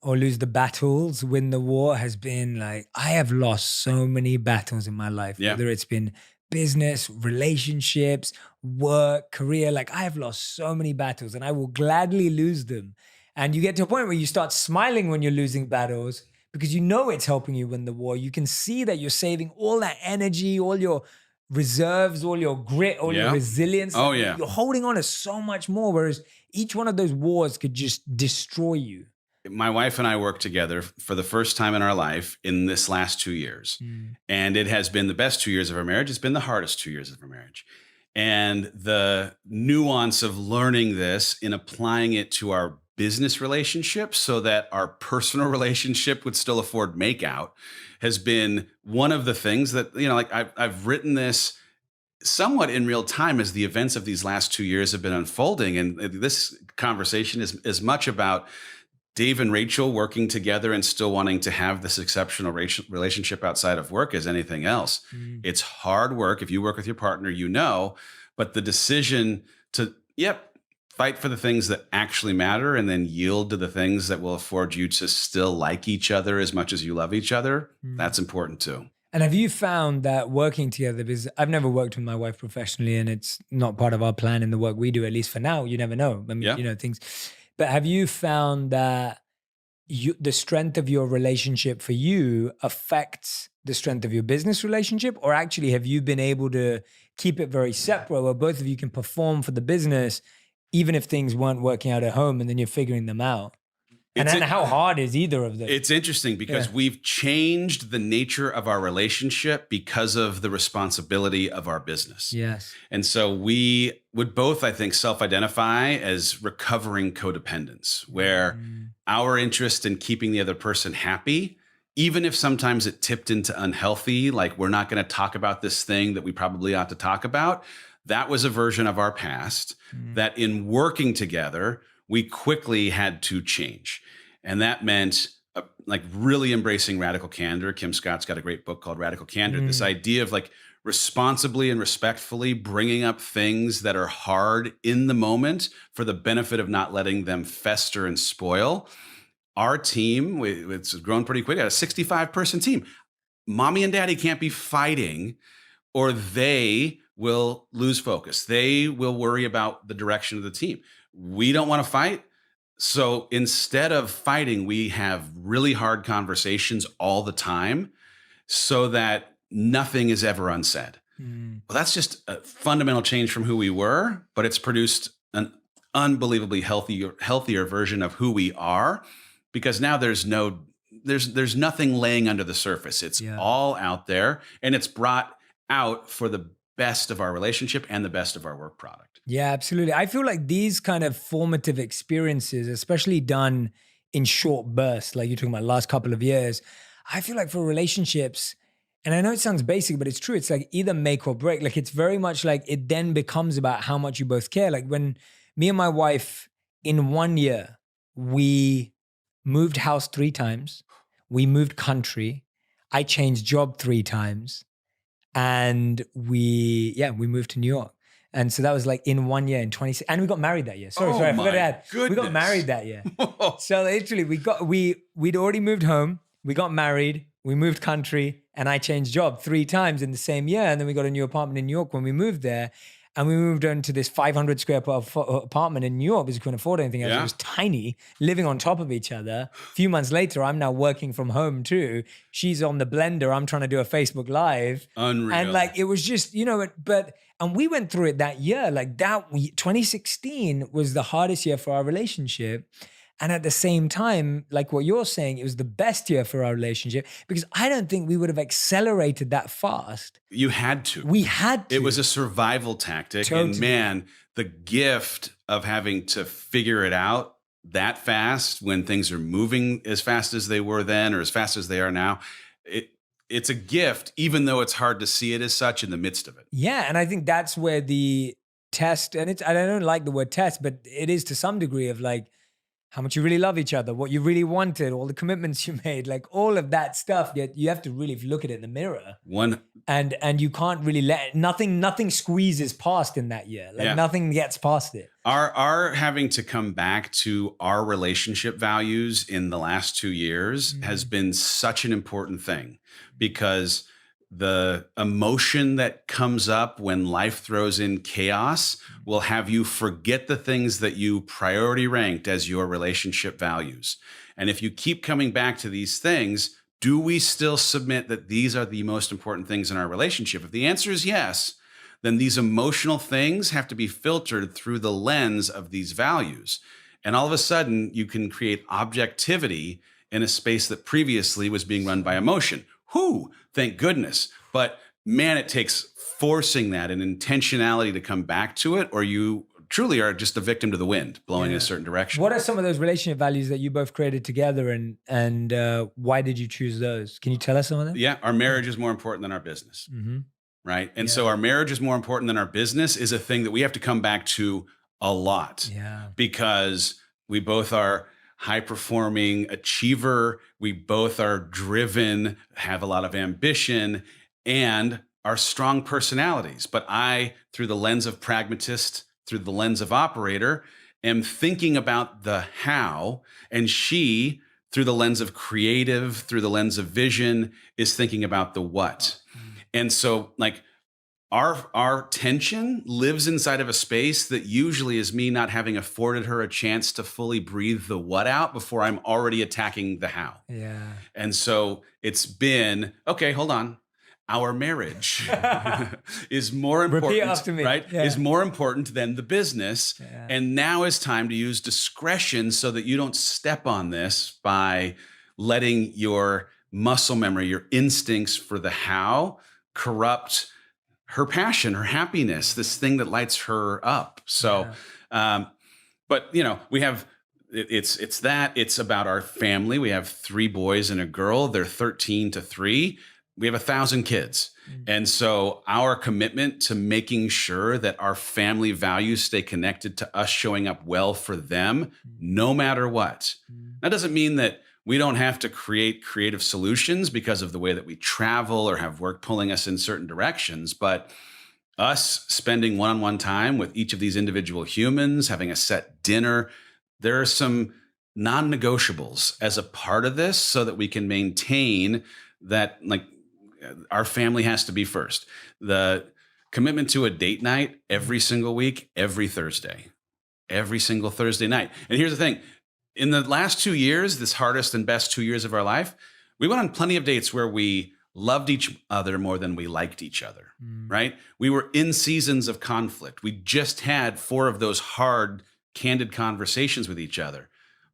or lose the battles, win the war has been like, I have lost so many battles in my life, Yeah. whether it's been business, relationships, work, career. Like I have lost so many battles and I will gladly lose them. And you get to a point where you start smiling when you're losing battles because you know it's helping you win the war. You can see that you're saving all that energy, all your reserves, all your grit, all your Yeah. resilience. Oh, yeah. You're holding on to so much more, whereas each one of those wars could just destroy you. My wife and I worked together for the first time in our life in this last 2 years. And it has been the best 2 years of our marriage. It's been the hardest 2 years of our marriage. And the nuance of learning this and applying it to our business relationship so that our personal relationship would still afford makeout has been one of the things that, like I've written this somewhat in real time as the events of these last 2 years have been unfolding. And this conversation is as much about Dave and Rachel working together and still wanting to have this exceptional relationship outside of work as anything else. It's hard work. If you work with your partner, but the decision to, fight for the things that actually matter and then yield to the things that will afford you to still like each other as much as you love each other, that's important too. And have you found that working together, because I've never worked with my wife professionally and it's not part of our plan in the work we do, at least for now, you never know. I mean, things. But have you found that the strength of your relationship for you affects the strength of your business relationship? Or actually, have you been able to keep it very separate where both of you can perform for the business, even if things weren't working out at home and then you're figuring them out? And then how hard is either of them? It's interesting because we've changed the nature of our relationship because of the responsibility of our business. Yes. And so we would both, I think, self-identify as recovering codependents, where our interest in keeping the other person happy, even if sometimes it tipped into unhealthy, like we're not going to talk about this thing that we probably ought to talk about, that was a version of our past that in working together, we quickly had to change. And that meant like really embracing radical candor. Kim Scott's got a great book called Radical Candor. This idea of like responsibly and respectfully bringing up things that are hard in the moment for the benefit of not letting them fester and spoil. Our team, it's grown pretty quick, a 65-person team. Mommy and daddy can't be fighting or they will lose focus. They will worry about the direction of the team. We don't want to fight. So instead of fighting, we have really hard conversations all the time so that nothing is ever unsaid. Well, that's just a fundamental change from who we were, but it's produced an unbelievably healthier version of who we are because now there's nothing laying under the surface. It's all out there and it's brought out for the best of our relationship and the best of our work product. Yeah, absolutely. I feel like these kind of formative experiences, especially done in short bursts, like you're talking about last couple of years, I feel like for relationships, and I know it sounds basic, but it's true. It's like either make or break. Like it's very much like it then becomes about how much you both care. Like when me and my wife in 1 year, we moved house 3 times. We moved country. I changed job 3 times. And we moved to New York. And so that was like in 1 year, in 26, and we got married that year. Sorry, I forgot to add. We got married that year. So literally we'd already moved home, we got married, we moved country, and I changed job 3 times in the same year. And then we got a new apartment in New York when we moved there. And we moved into this 500 square foot apartment in New York because we couldn't afford anything else. It was tiny, living on top of each other. A few months later, I'm now working from home too. She's on the blender. I'm trying to do a Facebook Live. Unreal. And like, it was just, and we went through it that year. Like 2016 was the hardest year for our relationship. And at the same time, like what you're saying, it was the best year for our relationship because I don't think we would have accelerated that fast. You had to. We had to. It was a survival tactic. Totally. And man, the gift of having to figure it out that fast when things are moving as fast as they were then or as fast as they are now, it's a gift, even though it's hard to see it as such in the midst of it. Yeah. And I think that's where the test, and I don't like the word test, but it is to some degree of like, how much you really love each other, what you really wanted, all the commitments you made, like all of that stuff. Yet you have to really look at it in the mirror. And you can't really let nothing squeezes past in that year. Like nothing gets past it. Our having to come back to our relationship values in the last 2 years has been such an important thing, because the emotion that comes up when life throws in chaos will have you forget the things that you priority ranked as your relationship values. And if you keep coming back to these things, do we still submit that these are the most important things in our relationship? If the answer is yes, then these emotional things have to be filtered through the lens of these values. And all of a sudden, you can create objectivity in a space that previously was being run by emotion. Whew, thank goodness. But man, it takes forcing that and intentionality to come back to it, or you truly are just a victim to the wind blowing in a certain direction. What are some of those relationship values that you both created together, and why did you choose those? Can you tell us some of them? Yeah, our marriage is more important than our business, right? And so our marriage is more important than our business is a thing that we have to come back to a lot, because we both are high-performing achiever. We both are driven, have a lot of ambition, and are strong personalities. But I, through the lens of pragmatist, through the lens of operator, am thinking about the how, and she, through the lens of creative, through the lens of vision, is thinking about the what. And so, like, our tension lives inside of a space that usually is me not having afforded her a chance to fully breathe the what out before I'm already attacking the how. Yeah. And so it's been, okay, hold on. Our marriage is more important, repeat after me. Right? Is more important than the business. And now is time to use discretion so that you don't step on this by letting your muscle memory, your instincts for the how corrupt her passion, her happiness, this thing that lights her up. So, but you know, we have, it's about our family. We have 3 boys and a girl. They're 13 to 3. We have 1,000 kids. And so our commitment to making sure that our family values stay connected to us showing up well for them, no matter what. That doesn't mean that we don't have to create creative solutions because of the way that we travel or have work pulling us in certain directions. But us spending one-on-one time with each of these individual humans, having a set dinner, there are some non-negotiables as a part of this so that we can maintain that, like, our family has to be first. The commitment to a date night every single week, every Thursday, every single Thursday night. And here's the thing. In the last 2 years, this hardest and best 2 years of our life, we went on plenty of dates where we loved each other more than we liked each other, right? We were in seasons of conflict. We just had 4 of those hard, candid conversations with each other.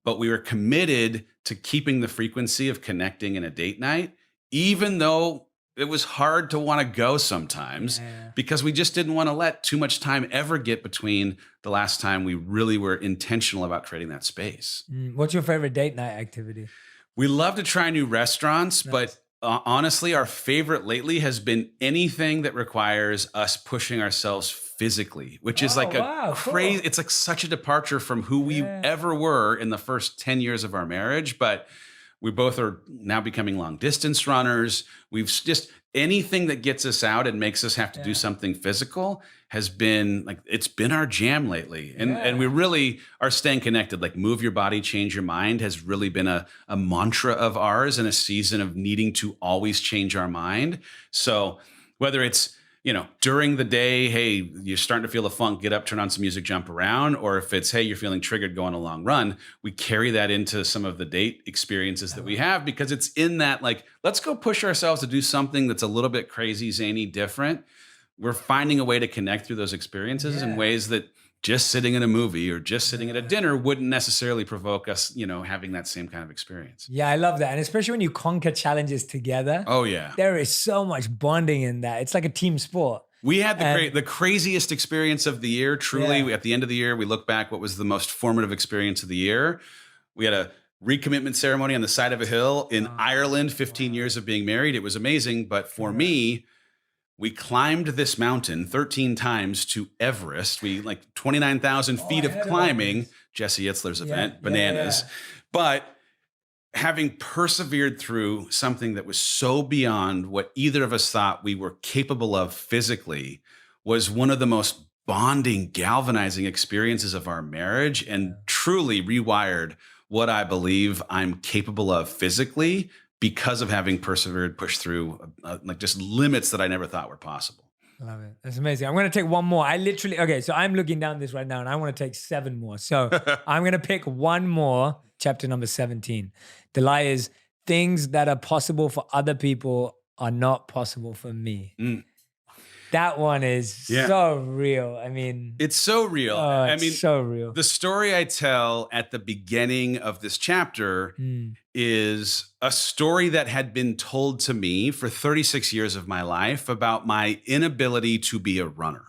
But we were committed to keeping the frequency of connecting in a date night, even though it was hard to want to go sometimes, because we just didn't want to let too much time ever get between the last time we really were intentional about creating that space. What's your favorite date night activity? We love to try new restaurants, but honestly, our favorite lately has been anything that requires us pushing ourselves physically, which is like crazy. Cool. It's like such a departure from who we ever were in the first 10 years of our marriage. But we both are now becoming long distance runners. We've just, anything that gets us out and makes us have to do something physical has been like, it's been our jam lately. And we really are staying connected. Like, move your body, change your mind has really been a mantra of ours in a season of needing to always change our mind. So whether it's, you know, during the day, hey, you're starting to feel the funk, get up, turn on some music, jump around. Or if it's, hey, you're feeling triggered, go on a long run, we carry that into some of the date experiences that we have, because it's in that, like, let's go push ourselves to do something that's a little bit crazy, zany, different. We're finding a way to connect through those experiences in ways that just sitting in a movie or just sitting at a dinner wouldn't necessarily provoke us, you know, having that same kind of experience. Yeah, I love that. And especially when you conquer challenges together. Oh, yeah. There is so much bonding in that. It's like a team sport. We had the craziest experience of the year. Truly, at the end of the year, we look back, what was the most formative experience of the year? We had a recommitment ceremony on the side of a hill in Ireland, 15 years of being married. It was amazing. But for me, we climbed this mountain 13 times to Everest. We, like, 29,000 feet of climbing Jesse Itzler's event, Yeah, Bananas. yeah. But having persevered through something that was so beyond what either of us thought we were capable of physically was one of the most bonding, galvanizing experiences of our marriage, and truly rewired what I believe I'm capable of physically because of having persevered, pushed through like just limits that I never thought were possible. Love it. That's amazing. I'm going to take one more. Okay, so I'm looking down this right now and I want to take 7 more. So I'm going to pick one more, chapter number 17. The lie is things that are possible for other people are not possible for me. Mm. That one is so real. I mean, it's so real. So real. The story I tell at the beginning of this chapter is a story that had been told to me for 36 years of my life about my inability to be a runner.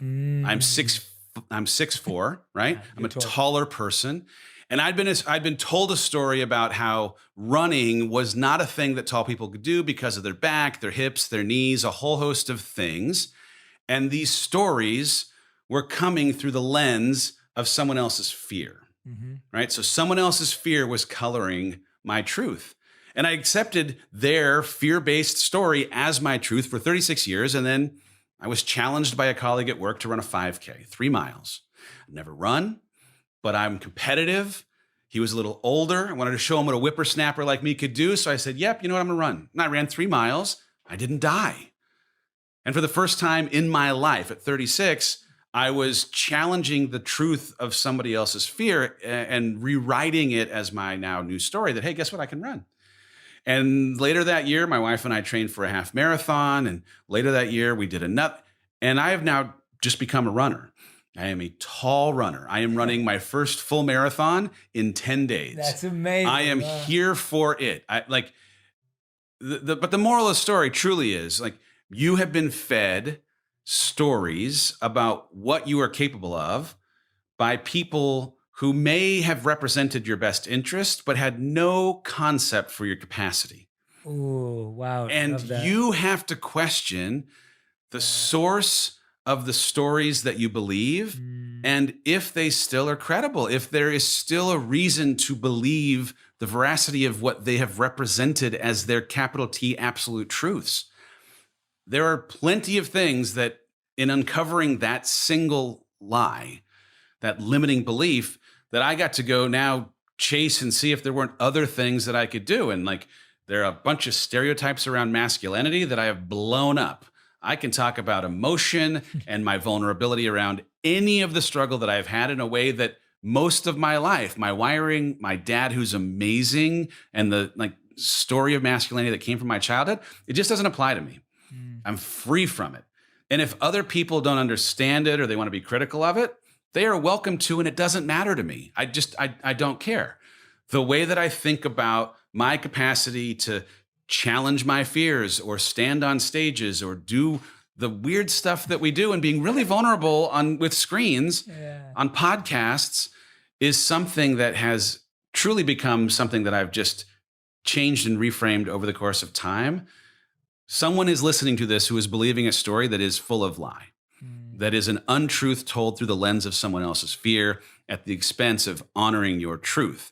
I'm 6'4", right? I'm a taller person. And I'd been told a story about how running was not a thing that tall people could do because of their back, their hips, their knees, a whole host of things. And these stories were coming through the lens of someone else's fear, right? So someone else's fear was coloring my truth. And I accepted their fear-based story as my truth for 36 years. And then I was challenged by a colleague at work to run a 5K, 3 miles. I've never run, but I'm competitive. He was a little older. I wanted to show him what a whippersnapper like me could do. So I said, yep, you know what, I'm gonna run. And I ran 3 miles. I didn't die. And for the first time in my life at 36, I was challenging the truth of somebody else's fear and rewriting it as my now new story that, hey, guess what? I can run. And later that year, my wife and I trained for a half marathon. And later that year, we did a nut. And I have now just become a runner. I am a tall runner. I am running my first full marathon in 10 days. That's amazing. I am here for it. But the moral of the story truly is like, you have been fed stories about what you are capable of by people who may have represented your best interest, but had no concept for your capacity. Oh, wow. And you have to question the source of the stories that you believe and if they still are credible, if there is still a reason to believe the veracity of what they have represented as their capital T absolute truths. There are plenty of things that in uncovering that single lie, that limiting belief, that I got to go now chase and see if there weren't other things that I could do. And like, there are a bunch of stereotypes around masculinity that I have blown up. I can talk about emotion and my vulnerability around any of the struggle that I've had in a way that most of my life, my wiring, my dad, who's amazing, and the like story of masculinity that came from my childhood, it just doesn't apply to me. I'm free from it. And if other people don't understand it or they want to be critical of it, they are welcome to, and it doesn't matter to me. I don't care. The way that I think about my capacity to challenge my fears or stand on stages or do the weird stuff that we do and being really vulnerable with screens on podcasts is something that has truly become something that I've just changed and reframed over the course of time. Someone is listening to this who is believing a story that is full of lie, that is an untruth told through the lens of someone else's fear at the expense of honoring your truth.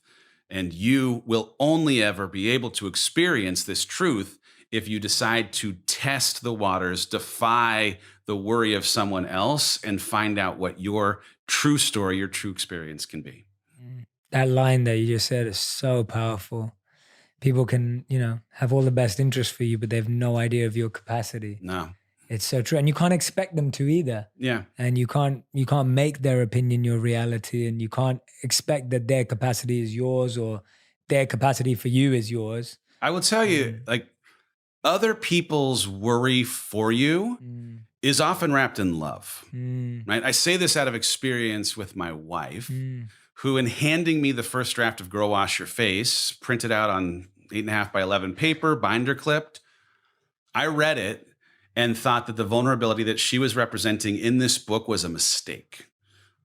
And you will only ever be able to experience this truth if you decide to test the waters, defy the worry of someone else, and find out what your true story, your true experience can be. That line that you just said is so powerful. People can, have all the best interest for you, but they have no idea of your capacity. No. It's so true. And you can't expect them to either. Yeah. And you can't make their opinion your reality, and you can't expect that their capacity is yours or their capacity for you is yours. I will tell you, like, other people's worry for you is often wrapped in love, right? I say this out of experience with my wife, who in handing me the first draft of Girl Wash Your Face, printed out on 8.5 by 11 paper, binder clipped, I read it and thought that the vulnerability that she was representing in this book was a mistake.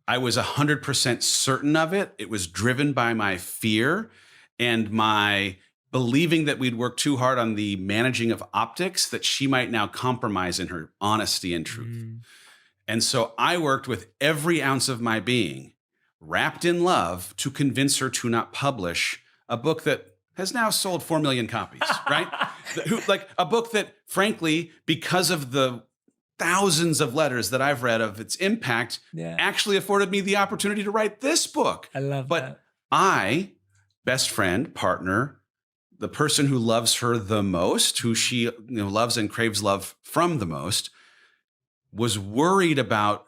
I was 100% certain of it. It was driven by my fear and my believing that we'd worked too hard on the managing of optics, that she might now compromise in her honesty and truth. And so I worked with every ounce of my being wrapped in love to convince her to not publish a book that has now sold 4 million copies, right? Like a book that, frankly, because of the thousands of letters that I've read of its impact, actually afforded me the opportunity to write this book. I love that. I, best friend, partner, the person who loves her the most, who she loves and craves love from the most, was worried about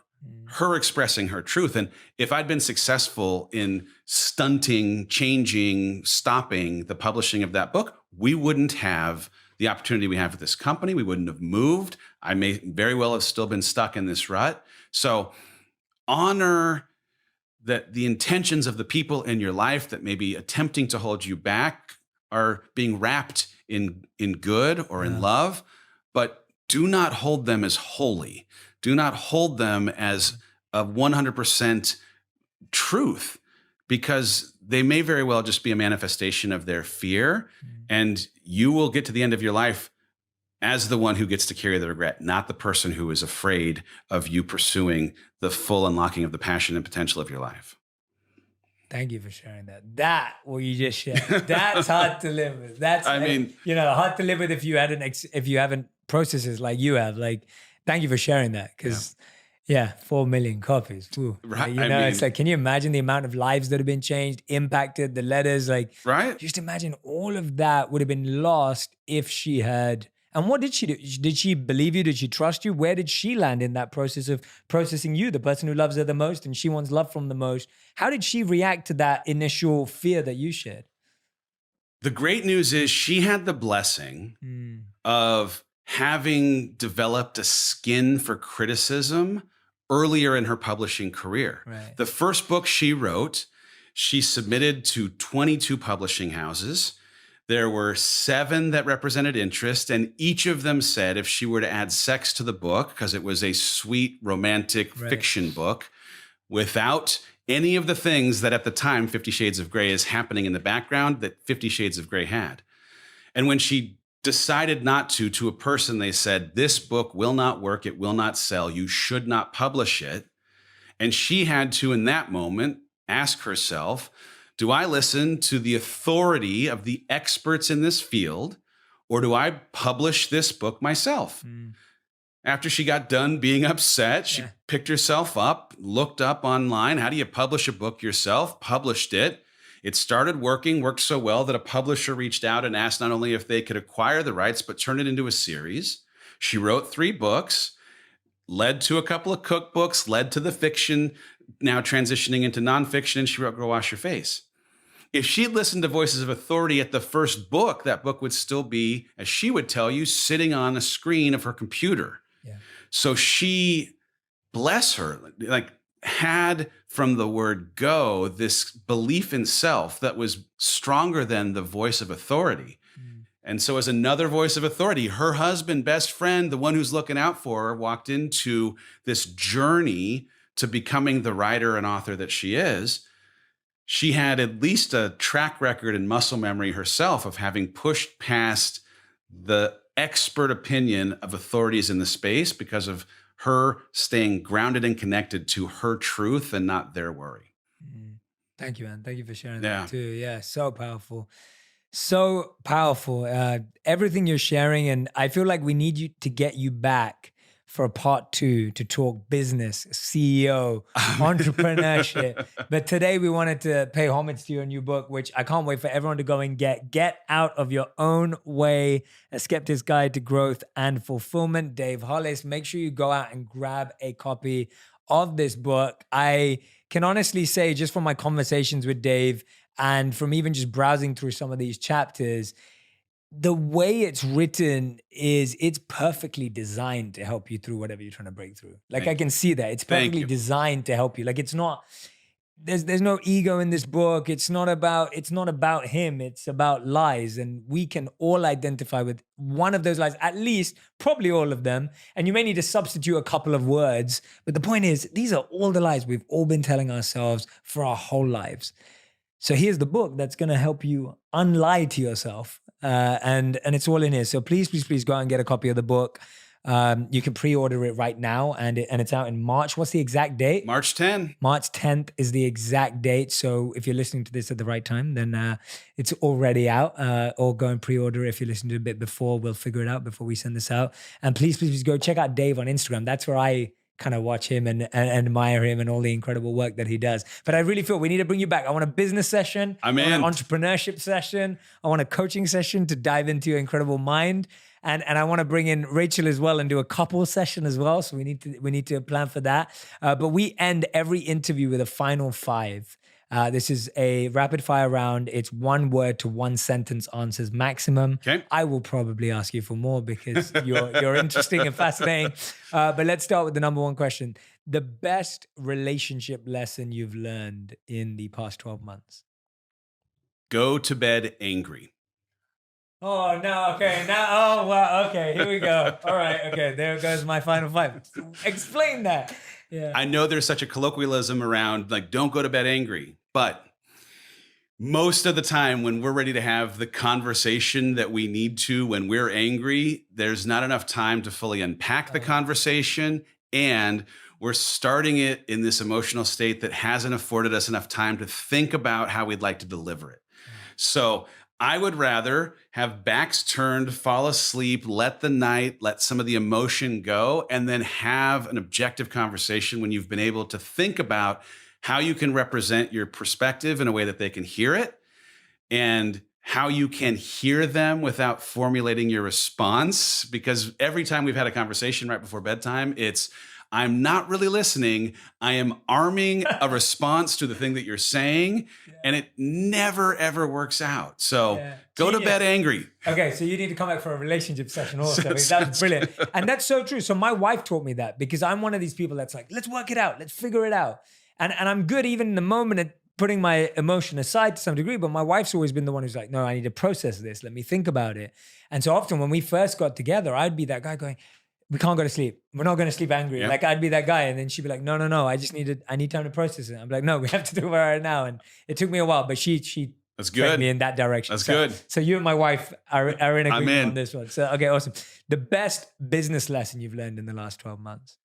her expressing her truth. And if I'd been successful in stunting, changing, stopping the publishing of that book, we wouldn't have the opportunity we have with this company. We wouldn't have moved. I may very well have still been stuck in this rut. So honor that the intentions of the people in your life that may be attempting to hold you back are being wrapped in good or in love, but do not hold them as holy. Do not hold them as a 100% truth, because they may very well just be a manifestation of their fear. And you will get to the end of your life as the one who gets to carry the regret, not the person who is afraid of you pursuing the full unlocking of the passion and potential of your life. Thank you for sharing that. That, what you just shared, that's hard to live with. That's, hard to live with if you haven't processes like you have. Like, thank you for sharing that, because 4 million copies. Ooh. Right. It's like, can you imagine the amount of lives that have been changed, impacted, the letters? Like, right. Just imagine all of that would have been lost if she had. And what did she do? Did she believe you? Did she trust you? Where did she land in that process of processing you, the person who loves her the most and she wants love from the most? How did she react to that initial fear that you shared? The great news is she had the blessing of having developed a skin for criticism earlier in her publishing career. Right. The first book she wrote, she submitted to 22 publishing houses. There were 7 that represented interest, and each of them said if she were to add sex to the book, because it was a sweet, romantic fiction book, without any of the things that at the time 50 Shades of Grey is happening in the background that 50 Shades of Grey had. And when she decided not to a person, they said, this book will not work. It will not sell. You should not publish it. And she had to, in that moment, ask herself, do I listen to the authority of the experts in this field, or do I publish this book myself? After she got done being upset, she picked herself up, looked up online. How do you publish a book yourself? Published it. It started working, worked so well that a publisher reached out and asked not only if they could acquire the rights, but turn it into a series. She wrote 3 books, led to a couple of cookbooks, led to the fiction, now transitioning into nonfiction, and she wrote Go Wash Your Face. If she'd listened to voices of authority at the first book, that book would still be, as she would tell you, sitting on a screen of her computer. Yeah. So she, bless her, had from the word go this belief in self that was stronger than the voice of authority. And so as another voice of authority, her husband, best friend, the one who's looking out for her, walked into this journey to becoming the writer and author that she is. She had at least a track record and muscle memory herself of having pushed past the expert opinion of authorities in the space because of her staying grounded and connected to her truth and not their worry. Thank you, man. Thank you for sharing that too. Yeah, so powerful. So powerful. Everything you're sharing, and I feel like we need you to get you back for a part 2 to talk business, CEO, entrepreneurship. But today we wanted to pay homage to your new book, which I can't wait for everyone to go and get Out of Your Own Way, A Skeptic's Guide to Growth and Fulfillment. Dave Hollis, make sure you go out and grab a copy of this book. I can honestly say, just from my conversations with Dave and from even just browsing through some of these chapters, the way it's written is it's perfectly designed to help you through whatever you're trying to break through. Like, I can see that. It's perfectly designed to help you. Like, it's not, there's no ego in this book. It's not about him. It's about lies. And we can all identify with one of those lies, at least, probably all of them. And you may need to substitute a couple of words. But the point is, these are all the lies we've all been telling ourselves for our whole lives. So here's the book that's going to help you unlie to yourself. And it's all in here. So please go out and get a copy of the book. You can pre-order it right now, and it's out in March. What's the exact date? March 10. March 10th is the exact date. So if you're listening to this at the right time, then it's already out. Or go and pre-order it. If you're listening to it a bit before, we'll figure it out before we send this out. And please go check out Dave on Instagram. That's where I kind of watch him and admire him and all the incredible work that he does. But I really feel we need to bring you back. I want a business session. I'm in. I want an entrepreneurship session. I want a coaching session to dive into your incredible mind. And I want to bring in Rachel as well and do a couple session as well. So we need to plan for that. But we end every interview with a final five. This is a rapid fire round. It's 1 word to 1 sentence answers maximum. Okay. I will probably ask you for more because you're interesting and fascinating. But let's start with the number 1 question. The best relationship lesson you've learned in the past 12 months? Go to bed angry. Oh, no. Okay. Now, oh, wow. Okay. Here we go. All right. Okay. There goes my final 5. Explain that. Yeah. I know there's such a colloquialism around like, don't go to bed angry. But most of the time when we're ready to have the conversation that we need to, when we're angry, there's not enough time to fully unpack the conversation. And we're starting it in this emotional state that hasn't afforded us enough time to think about how we'd like to deliver it. So I would rather have backs turned, fall asleep, let some of the emotion go, and then have an objective conversation when you've been able to think about how you can represent your perspective in a way that they can hear it, and how you can hear them without formulating your response. Because every time we've had a conversation right before bedtime, it's, I'm not really listening. I am arming a response to the thing that you're saying, and it never, ever works out. So go to bed angry. Okay, so you need to come back for a relationship session also. That's brilliant. And that's so true. So my wife taught me that because I'm one of these people that's like, let's work it out. Let's figure it out. And I'm good even in the moment at putting my emotion aside to some degree, but my wife's always been the one who's like, no, I need to process this. Let me think about it. And so often when we first got together, I'd be that guy going, we can't go to sleep. We're not going to sleep angry. Yep. Like I'd be that guy. And then she'd be like, no, I need time to process it. I'm like, no, we have to do it right now. And it took me a while, but she That's took good. me in that direction. That's So- good. So you and my wife are in agreement in. on this one. So, okay, awesome. The best business lesson you've learned in the last 12 months?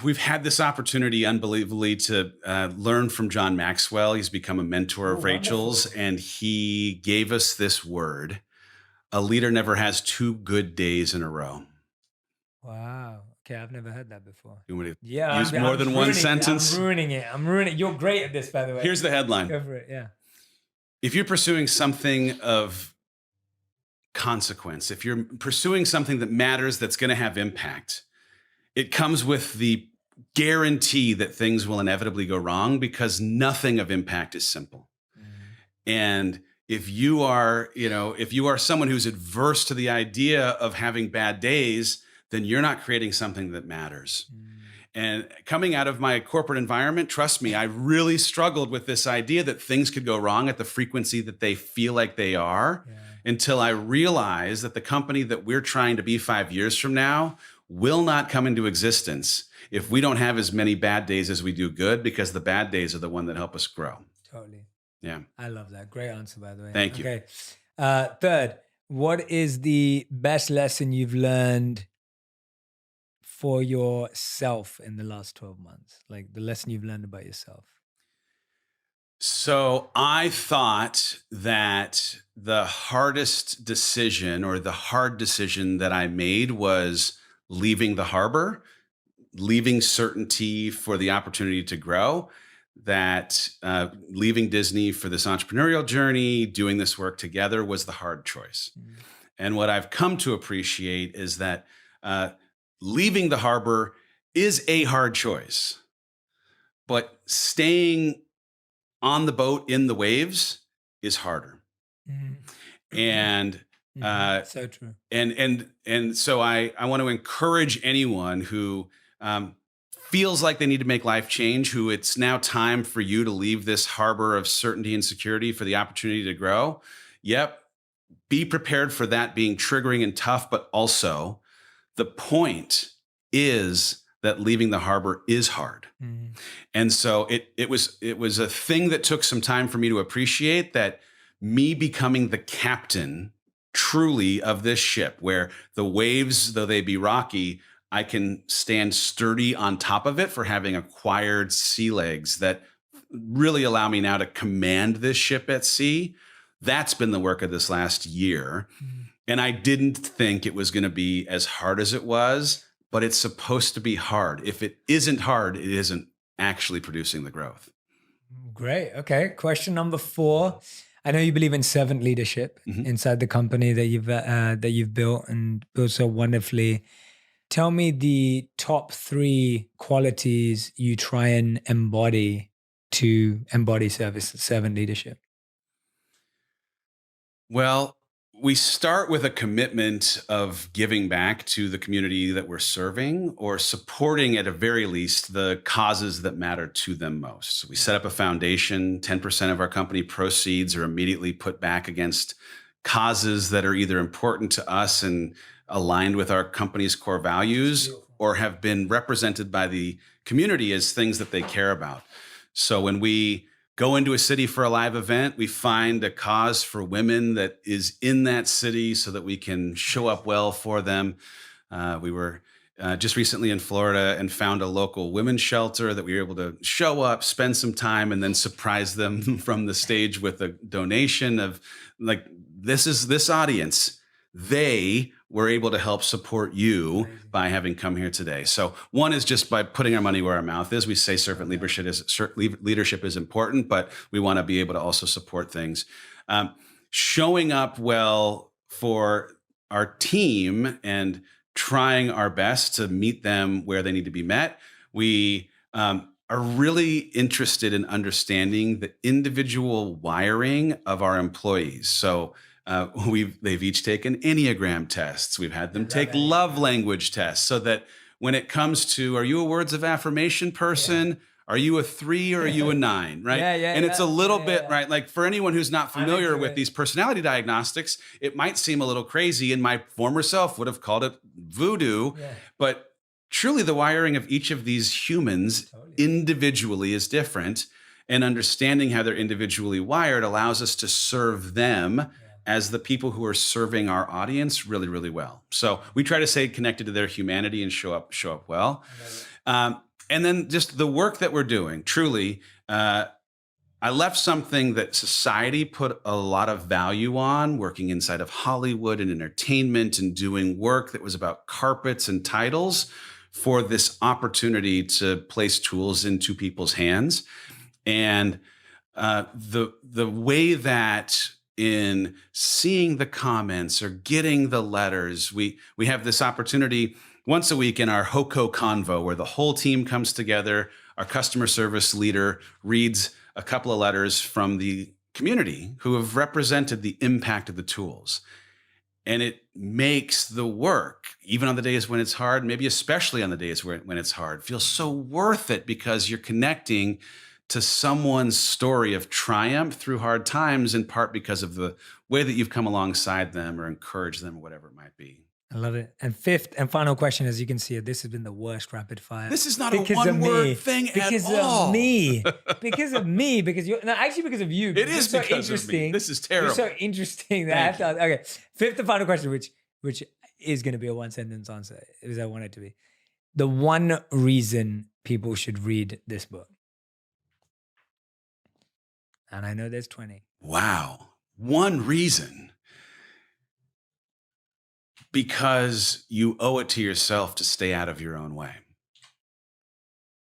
We've had this opportunity, unbelievably, to learn from John Maxwell. He's become a mentor of Rachel's, and he gave us this word: a leader never has 2 good days in a row. Wow. Okay, I've never heard that before. You want to Yeah, use more than one sentence? I'm ruining it. You're great at this, by the way. Here's the headline. Go for it. Yeah. If you're pursuing something of consequence, if you're pursuing something that matters, that's going to have impact, it comes with the guarantee that things will inevitably go wrong, because nothing of impact is simple. And if you are someone who's adverse to the idea of having bad days, then you're not creating something that matters. And coming out of my corporate environment, trust me, I really struggled with this idea that things could go wrong at the frequency that they feel like they are, until I realized that the company that we're trying to be 5 years from now will not come into existence if we don't have as many bad days as we do good, because the bad days are the one that help us grow. Totally. Yeah. I love that. Great answer, by the way. Thank you. Okay. Third, what is the best lesson you've learned for yourself in the last 12 months? Like the lesson you've learned about yourself. So I thought that the hardest decision, or the hard decision that I made, was leaving the harbor, leaving certainty for the opportunity to grow, that leaving Disney for this entrepreneurial journey, doing this work together, was the hard choice. And what I've come to appreciate is that leaving the harbor is a hard choice, but staying on the boat in the waves is harder. And so true. And so I want to encourage anyone who feels like they need to make life change, who it's now time for you to leave this harbor of certainty and security for the opportunity to grow. Yep. Be prepared for that being triggering and tough, but also the point is that leaving the harbor is hard. And so it was a thing that took some time for me to appreciate, that me becoming the captain truly of this ship, where the waves, though they be rocky, I can stand sturdy on top of it for having acquired sea legs that really allow me now to command this ship at sea. That's been the work of this last year. And I didn't think it was going to be as hard as it was, but it's supposed to be hard. If it isn't hard, it isn't actually producing the growth. Great. Okay. Question number 4. I know you believe in servant leadership inside the company that you've built and built so wonderfully. Tell me the top 3 qualities you try and embody to embody servant leadership. Well, we start with a commitment of giving back to the community that we're serving, or supporting at a very least the causes that matter to them most. So we set up a foundation. 10% of our company proceeds are immediately put back against causes that are either important to us and aligned with our company's core values, or have been represented by the community as things that they care about. So when we go into a city for a live event, we find a cause for women that is in that city so that we can show up well for them. We were just recently in Florida and found a local women's shelter that we were able to show up, spend some time, and then surprise them from the stage with a donation of, like, this audience. They were able to help support you by having come here today. So one is just by putting our money where our mouth is. We say servant leadership is important, but we want to be able to also support things. Showing up well for our team and trying our best to meet them where they need to be met. We are really interested in understanding the individual wiring of our employees. So they've each taken Enneagram tests. We've had them take love language tests, so that when it comes to, are you a words of affirmation person? Yeah. Are you a 3 or are you a 9? Right. And it's a little bit, right? Like, for anyone who's not familiar with these personality diagnostics, it might seem a little crazy. And my former self would have called it voodoo, but truly the wiring of each of these humans individually is different. And understanding how they're individually wired allows us to serve them as the people who are serving our audience really, really well. So we try to stay connected to their humanity and show up well. And then just the work that we're doing, truly, I left something that society put a lot of value on, working inside of Hollywood and entertainment and doing work that was about carpets and titles, for this opportunity to place tools into people's hands. And the way that, in seeing the comments or getting the letters, we have this opportunity once a week in our HOCO Convo, where the whole team comes together. Our customer service leader reads a couple of letters from the community who have represented the impact of the tools. And it makes the work, even on the days when it's hard, maybe especially on the days when it's hard, feel so worth it, because you're connecting to someone's story of triumph through hard times, in part because of the way that you've come alongside them or encouraged them, or whatever it might be. I love it. And 5th and final question, as you can see, this has been the worst rapid fire. This is not a one-word thing at all. Because of me. Because of me. Because because of you. It is so because of me. This is terrible. It's so interesting that okay. 5th and final question, which is going to be a 1-sentence answer, as I want it to be. The one reason people should read this book. And I know there's 20. Wow. One reason. Because you owe it to yourself to stay out of your own way.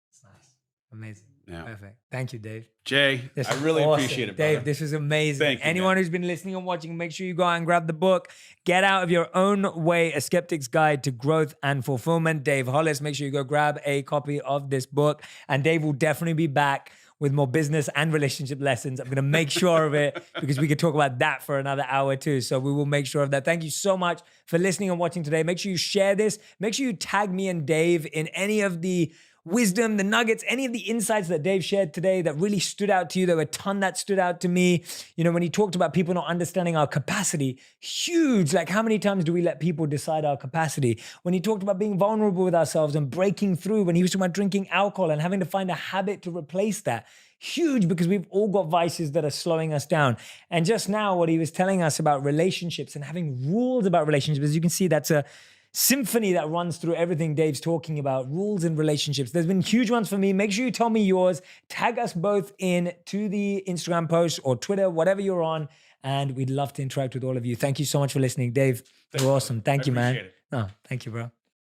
That's nice. Amazing. Yeah. Perfect. Thank you, Dave. Jay, I really appreciate it, brother. Dave, this was amazing. Thank you, Anyone man. who's been listening and watching, make sure you go out and grab the book, Get Out of Your Own Way, A Skeptic's Guide to Growth and Fulfillment. Dave Hollis, make sure you go grab a copy of this book. And Dave will definitely be back with more business and relationship lessons. I'm going to make sure of it, because we could talk about that for another hour too. So we will make sure of that. Thank you so much for listening and watching today. Make sure you share this. Make sure you tag me and Dave in any of the wisdom, the nuggets, any of the insights that Dave shared today that really stood out to you. There were a ton that stood out to me. You know, when he talked about people not understanding our capacity, huge. Like, how many times do we let people decide our capacity? When he talked about being vulnerable with ourselves and breaking through, when he was talking about drinking alcohol and having to find a habit to replace that, huge, because we've all got vices that are slowing us down. And just now, what he was telling us about relationships and having rules about relationships, as you can see, that's a symphony that runs through everything Dave's talking about, rules in relationships. There's been huge ones for me. Make sure you tell me yours. Tag us both in to the Instagram post or Twitter, whatever you're on. And we'd love to interact with all of you. Thank you so much for listening, Dave. You're awesome. Thank you, man. Appreciate it. No, thank you, bro.